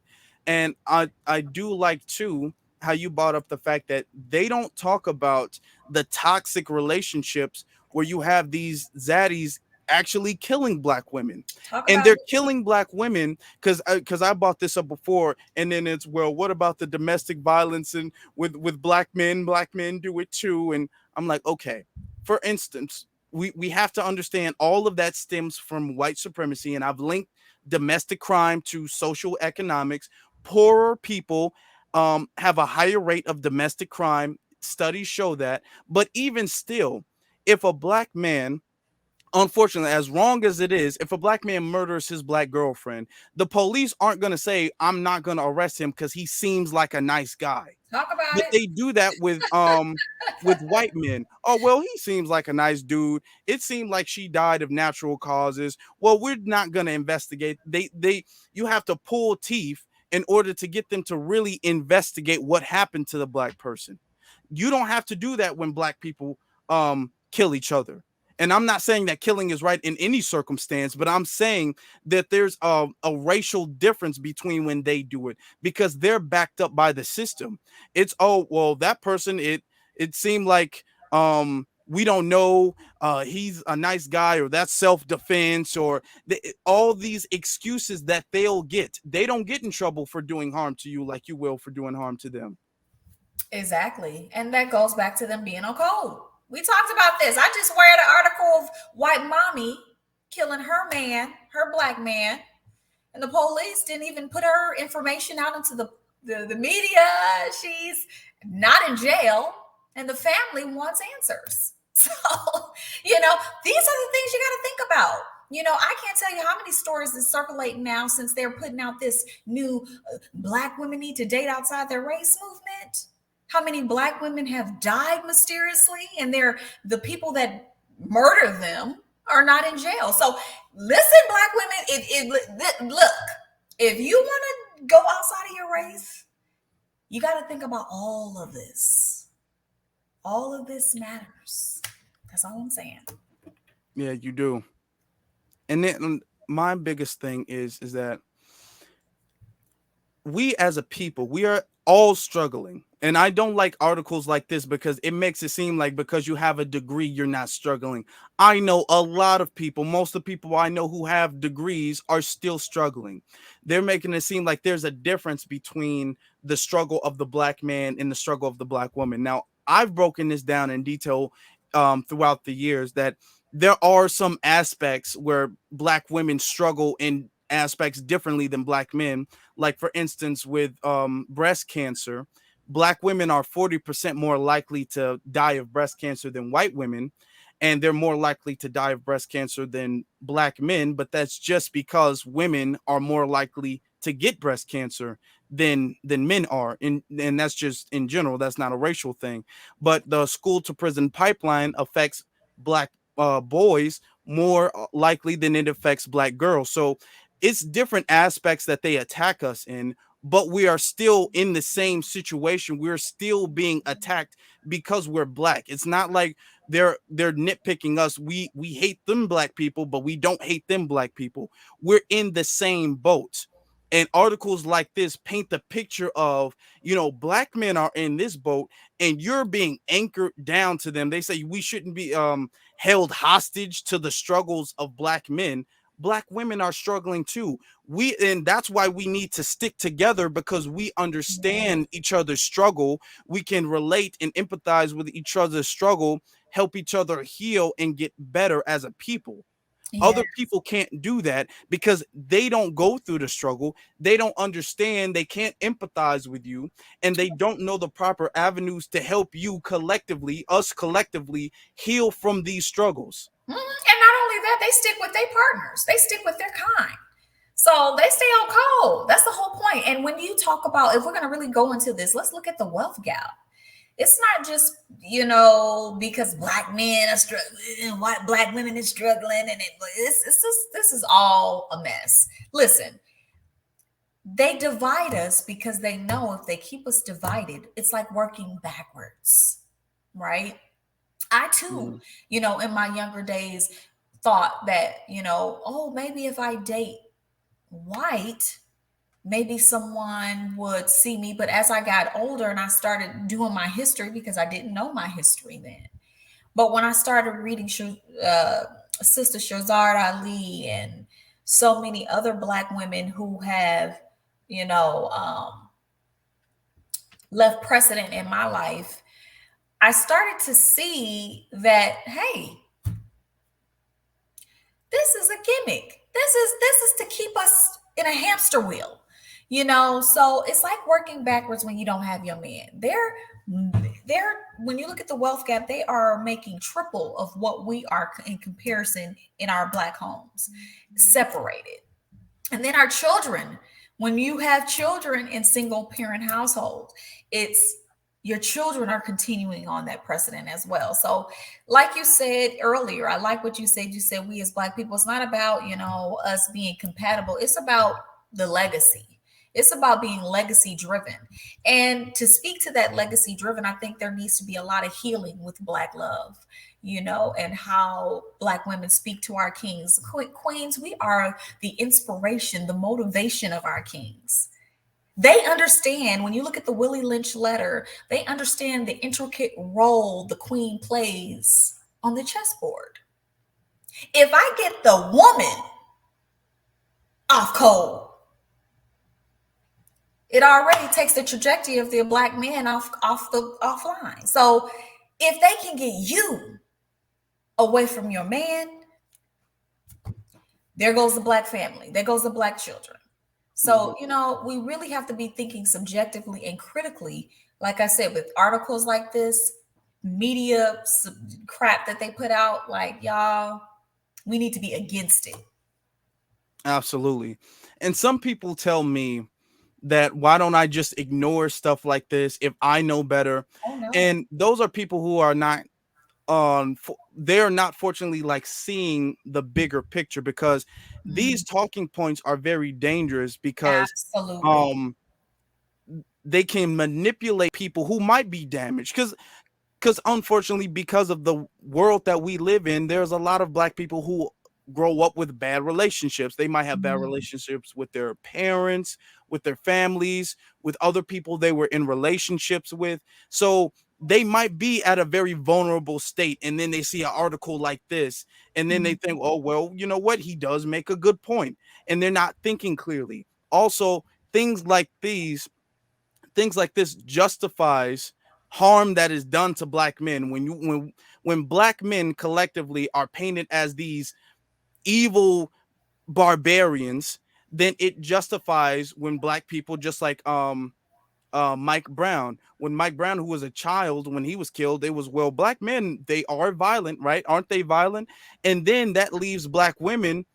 Speaker 1: And I do like too how you brought up the fact that they don't talk about the toxic relationships where you have these zaddies actually killing black women.
Speaker 2: Talk
Speaker 1: And
Speaker 2: about
Speaker 1: they're
Speaker 2: it.
Speaker 1: killing black women because I brought this up before, and then it's, well, what about the domestic violence and with black men? Black men do it too. And I'm like, okay, for instance, we have to understand all of that stems from white supremacy, and I've linked domestic crime to social economics. Poorer people have a higher rate of domestic crime. Studies show that. But even still, if a black man, unfortunately, as wrong as it is, if a black man murders his black girlfriend, the police aren't going to say, I'm not going to arrest him because he seems like a nice guy.
Speaker 2: Talk about
Speaker 1: But
Speaker 2: it.
Speaker 1: they do that with white men. Oh, well, he seems like a nice dude. It seemed like she died of natural causes. Well, we're not going to investigate. They you have to pull teeth in order to get them to really investigate what happened to the black person. You don't have to do that when black people kill each other. And I'm not saying that killing is right in any circumstance, but I'm saying that there's a racial difference between when they do it, because they're backed up by the system. It's, oh, well, that person, it seemed like we don't know, he's a nice guy, or that's self-defense, or all these excuses that they'll get. They don't get in trouble for doing harm to you like you will for doing harm to them.
Speaker 2: Exactly. And that goes back to them being on code. We talked about this. I just read an article of white mommy killing her man, her black man, and the police didn't even put her information out into the media. She's not in jail, and the family wants answers. So, these are the things you got to think about. I can't tell you how many stories that circulate now since they're putting out this new black women need to date outside their race movement. How many black women have died mysteriously, and the people that murder them are not in jail. So listen, black women, Look, if you want to go outside of your race, you got to think about all of this. All of this matters. That's all I'm saying.
Speaker 1: Yeah, you do. And then my biggest thing is that we as a people, we are all struggling. And I don't like articles like this because it makes it seem like because you have a degree, you're not struggling. I know a lot of people, most of the people I know who have degrees are still struggling. They're making it seem like there's a difference between the struggle of the black man and the struggle of the black woman. Now, I've broken this down in detail throughout the years that there are some aspects where black women struggle in aspects differently than black men, like for instance with breast cancer. Black women are 40% more likely to die of breast cancer than white women, and they're more likely to die of breast cancer than black men, but that's just because women are more likely to get breast cancer than men are. And that's just in general, that's not a racial thing. But the school to prison pipeline affects black boys more likely than it affects black girls. So it's different aspects that they attack us in, but we are still in the same situation. We're still being attacked because we're black. It's not like they're nitpicking us. We hate them black people, but we don't hate them black people. We're in the same boat. And articles like this paint the picture of, black men are in this boat and you're being anchored down to them. They say we shouldn't be held hostage to the struggles of black men. Black women are struggling too. And that's why we need to stick together, because we understand each other's struggle. We can relate and empathize with each other's struggle, help each other heal and get better as a people.
Speaker 2: Yeah.
Speaker 1: Other people can't do that because they don't go through the struggle. They don't understand. They can't empathize with you, and they don't know the proper avenues to help you collectively, us collectively, heal from these struggles.
Speaker 2: And not only that, they stick with their partners. They stick with their kind. So they stay on code. That's the whole point. And when you talk about, if we're going to really go into this, let's look at the wealth gap. It's not just, because black men are struggling, white black women are struggling, and this is all a mess. Listen, they divide us because they know if they keep us divided, it's like working backwards, right? I too,
Speaker 1: Mhm.
Speaker 2: in my younger days thought that, oh, maybe if I date white, maybe someone would see me. But as I got older and I started doing my history, because I didn't know my history then, but when I started reading uh, Sister Shazard Ali and so many other Black women who have, you know, um, left precedent in my life, I started to see that, hey, this is a gimmick. This is to keep us in a hamster wheel. So it's like working backwards when you don't have your man. They're when you look at the wealth gap, they are making triple of what we are in comparison in our black homes, separated. And then our children, when you have children in single parent households, it's your children are continuing on that precedent as well. So, like you said earlier, I like what you said. You said we as black people, it's not about, us being compatible. It's about the legacy. It's about being legacy driven. And to speak to that legacy driven, I think there needs to be a lot of healing with black love, and how black women speak to our kings. Queens, we are the inspiration, the motivation of our kings. They understand, when you look at the Willie Lynch letter, they understand the intricate role the queen plays on the chessboard. If I get the woman off cold, it already takes the trajectory of the black man off the offline. So if they can get you away from your man, there goes the black family, there goes the black children.
Speaker 1: Mhm.
Speaker 2: So, we really have to be thinking subjectively and critically, like I said, with articles like this, media crap that they put out, like, y'all, we need to be against it.
Speaker 1: Absolutely. And some people tell me that why don't I just ignore stuff like this if I know better?
Speaker 2: Oh, no.
Speaker 1: And those are people who are not they're not fortunately like seeing the bigger picture, because
Speaker 2: Mhm.
Speaker 1: these talking points are very dangerous, because
Speaker 2: Absolutely.
Speaker 1: um they can manipulate people who might be damaged, because unfortunately, because of the world that we live in, there's a lot of black people who grow up with bad relationships. They might have bad
Speaker 2: Mhm.
Speaker 1: relationships with their parents, with their families, with other people they were in relationships with. So they might be at a very vulnerable state, and then they see an article like this, and then they
Speaker 2: Mhm.
Speaker 1: think, oh well, you know what, he does make a good point, and they're not thinking clearly. Also, things like these things like this justifies harm that is done to black men. When black men collectively are painted as these evil barbarians, then it justifies when black people, just like Mike Brown, when Mike Brown, who was a child when he was killed, it was, well, black men, they are violent, right? Aren't they violent? And then that leaves black women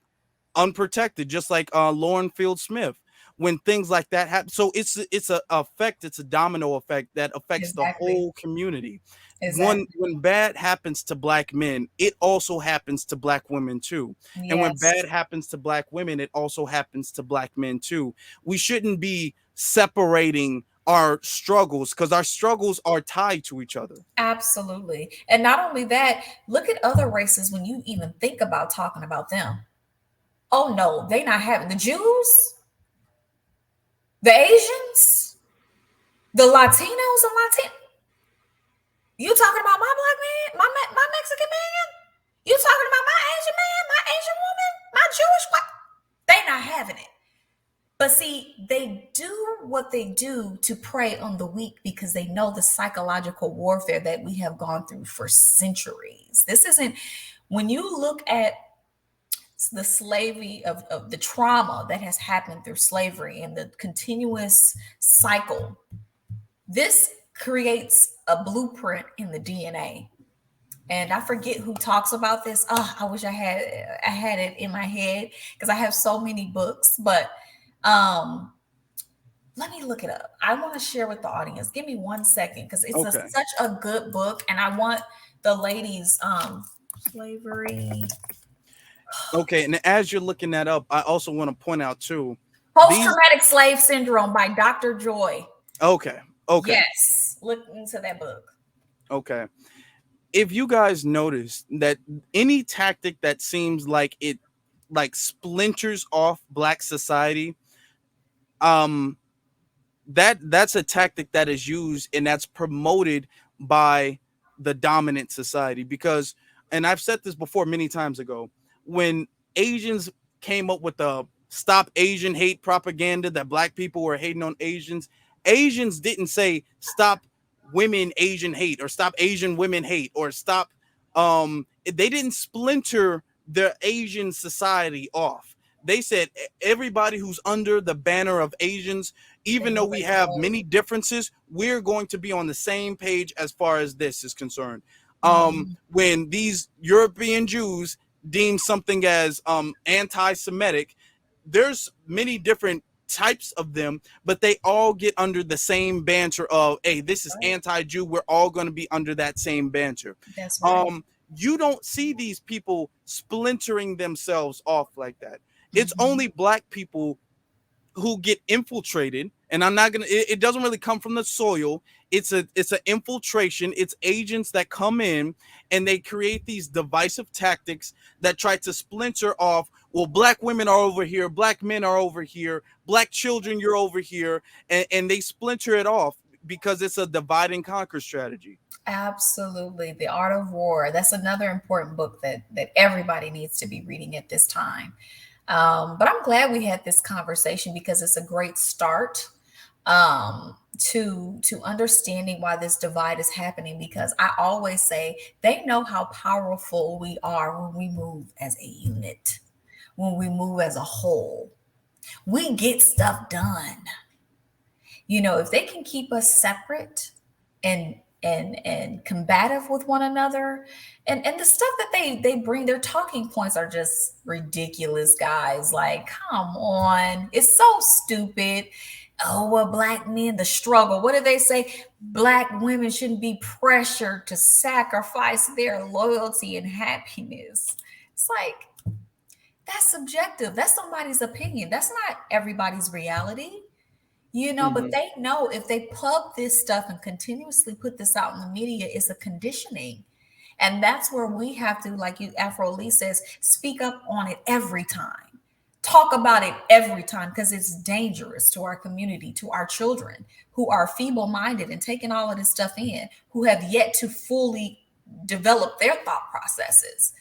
Speaker 1: unprotected, just like Lauren Field Smith. When things like that happen, so it's a effect, it's a domino effect that affects the
Speaker 2: Exactly.
Speaker 1: whole community. When
Speaker 2: Exactly.
Speaker 1: when bad happens to black men, it also happens to black women too. And when bad
Speaker 2: Yes.
Speaker 1: happens to black women, it also happens to black men too. We shouldn't be separating our struggles, because our struggles are tied to each other.
Speaker 2: Absolutely. And not only that, look at other races when you even think about talking about them. Oh no, they not having the Jews, the Asians, the Latinos and Latin. You talking about my black man, my Mexican man? You talking about my Asian man, my Asian woman, my Jewish wife? They not having it. But see, they do what they do to prey on the weak because they know the psychological warfare that we have gone through for centuries. This isn't, when you look at the slavery of the trauma that has happened through slavery and the continuous cycle, this creates a blueprint in the DNA. And I forget who talks about this. Oh, I wish I had it in my head because I have so many books, but um let me look it up. I want to share with the audience. Give me 1 second because it's
Speaker 1: Okay.
Speaker 2: such a good book, and I want the ladies slavery,
Speaker 1: Okay, and as you're looking that up, I also want to point out too,
Speaker 2: post
Speaker 1: these
Speaker 2: traumatic slave syndrome by Dr. Joy.
Speaker 1: okay, okay,
Speaker 2: Yes, look into that book.
Speaker 1: okay. If you guys notice that any tactic that seems like it like splinters off black society, um that's a tactic that is used and that's promoted by the dominant society. Because, and I've said this before many times ago, when Asians came up with the stop Asian hate propaganda, that black people were hating on Asians, Asians didn't say stop women Asian hate, or stop Asian women hate, or stop they didn't splinter the Asian society off. They said everybody who's under the banner of Asians,
Speaker 2: They
Speaker 1: even though
Speaker 2: move
Speaker 1: we
Speaker 2: as a
Speaker 1: have
Speaker 2: whole.
Speaker 1: many differences, we're going to be on the same page as far as this is concerned.
Speaker 2: Mhm.
Speaker 1: When these European Jews deem something as anti-Semitic, there's many different types of them, but they all get under the same banter of, hey, this is
Speaker 2: Right.
Speaker 1: anti-Jew. We're all going to be under that same banter.
Speaker 2: That's right.
Speaker 1: You don't see these people splintering themselves off like that. It's
Speaker 2: Mhm.
Speaker 1: only black people who get infiltrated, and I'm not gonna it doesn't really come from the soil. It's an infiltration. It's agents that come in and they create these divisive tactics that try to splinter off, well, black women are over here, black men are over here, black children, you're over here, and they splinter it off because it's a divide and conquer strategy.
Speaker 2: Absolutely. The Art of War. That's another important book that everybody needs to be reading at this time. But I'm glad we had this conversation because it's a great start to understanding why this divide is happening. Because I always say they know how powerful we are when we move as a unit, when we move as a whole. We get stuff done. You know, if they can keep us separate and combative with one another, and the stuff that they bring, their talking points are just ridiculous, guys. Like, come on, it's so stupid. Oh, well, black men, the struggle. What do they say? Black women shouldn't be pressured to sacrifice their loyalty and happiness. It's like, that's subjective. That's somebody's opinion. That's not everybody's reality, but
Speaker 1: Hmm.
Speaker 2: they know if they pub this stuff and continuously put this out in the media, it's a conditioning. And that's where we have to, like you, Afro Lee says, speak up on it every time. Talk about it every time because it's dangerous to our community, to our children who are feeble minded and taking all of this stuff in, who have yet to fully develop their thought processes,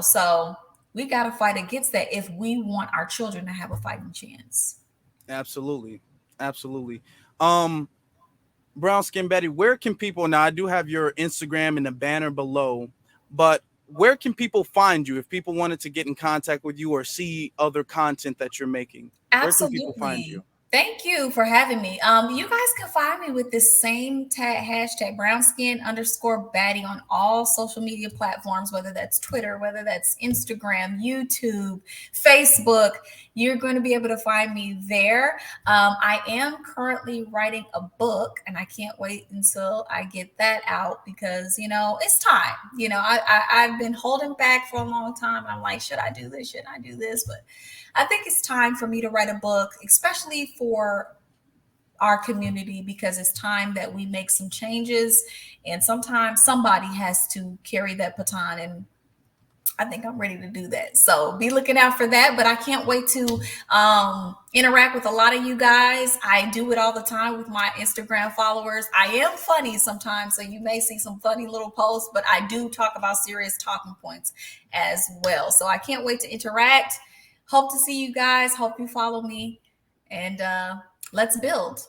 Speaker 2: So we got to fight against that if we want our children to have a fighting chance.
Speaker 1: Absolutely, absolutely. Um, Brown Skin Betty, where can people now? I do have your Instagram in the banner below, but where can people find you if people wanted to get in contact with you or see other content that you're making? Where can people find you?
Speaker 2: Absolutely. Thank you for having me. You guys can find me with this same tag hashtag brownskin_baddie on all social media platforms, whether that's Twitter, whether that's Instagram, YouTube, Facebook. You're going to be able to find me there. I am currently writing a book, and I can't wait until I get that out because it's time. I've been holding back for a long time. I'm like, should I do this? Should I do this? But I think it's time for me to write a book, especially for our community, because it's time that we make some changes. And sometimes somebody has to carry that baton. And I think I'm ready to do that. So be looking out for that. But I can't wait to interact with a lot of you guys. I do it all the time with my Instagram followers. I am funny sometimes, so you may see some funny little posts, but I do talk about serious talking points as well. So I can't wait to interact. Hope to see you guys. Hope you follow me. And let's build.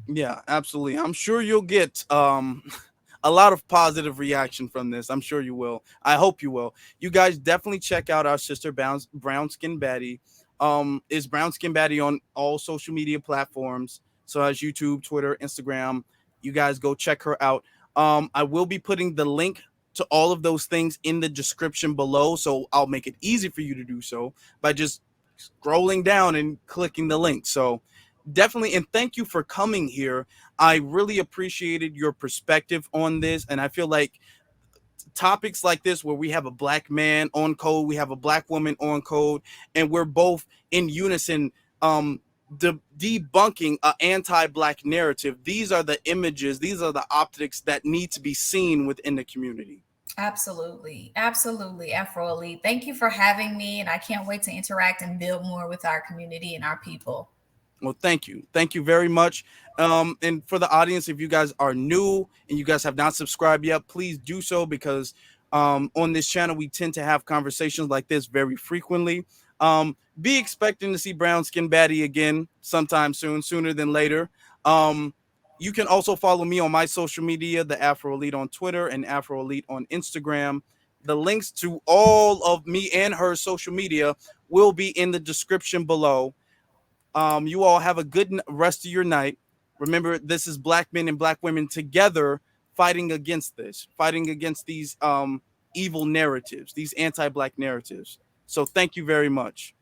Speaker 1: Yeah, absolutely. I'm sure you'll get a lot of positive reaction from this. I'm sure you will. I hope you will. You guys definitely check out our sister Brown Skin Baddie. Is Brown Skin Baddie on all social media platforms? So as YouTube, Twitter, Instagram. You guys go check her out. I will be putting the link to all of those things in the description below. So I'll make it easy for you to do so by just scrolling down and clicking the link. So definitely, and thank you for coming here. I really appreciated your perspective on this, and I feel like topics like this where we have a black man on code, we have a black woman on code, and we're both in unison debunking an anti-black narrative. These are the images, these are the optics that need to be seen within the community.
Speaker 2: Absolutely. Absolutely. Afro Elite. Thank you for having me. And I can't wait to interact and build more with our community and our people.
Speaker 1: Well, thank you. Thank you very much. And for the audience, if you guys are new and you guys have not subscribed yet, please do so because on this channel, we tend to have conversations like this very frequently. Be expecting to see Brown Skin Baddie again sometime soon, sooner than later. Um, you can also follow me on my social media, the Afro Elite on Twitter and Afro Elite on Instagram. The links to all of me and her social media will be in the description below. You all have a good rest of your night. Remember, this is black men and black women together fighting against this, fighting against these evil narratives, these anti-black narratives. So thank you very much.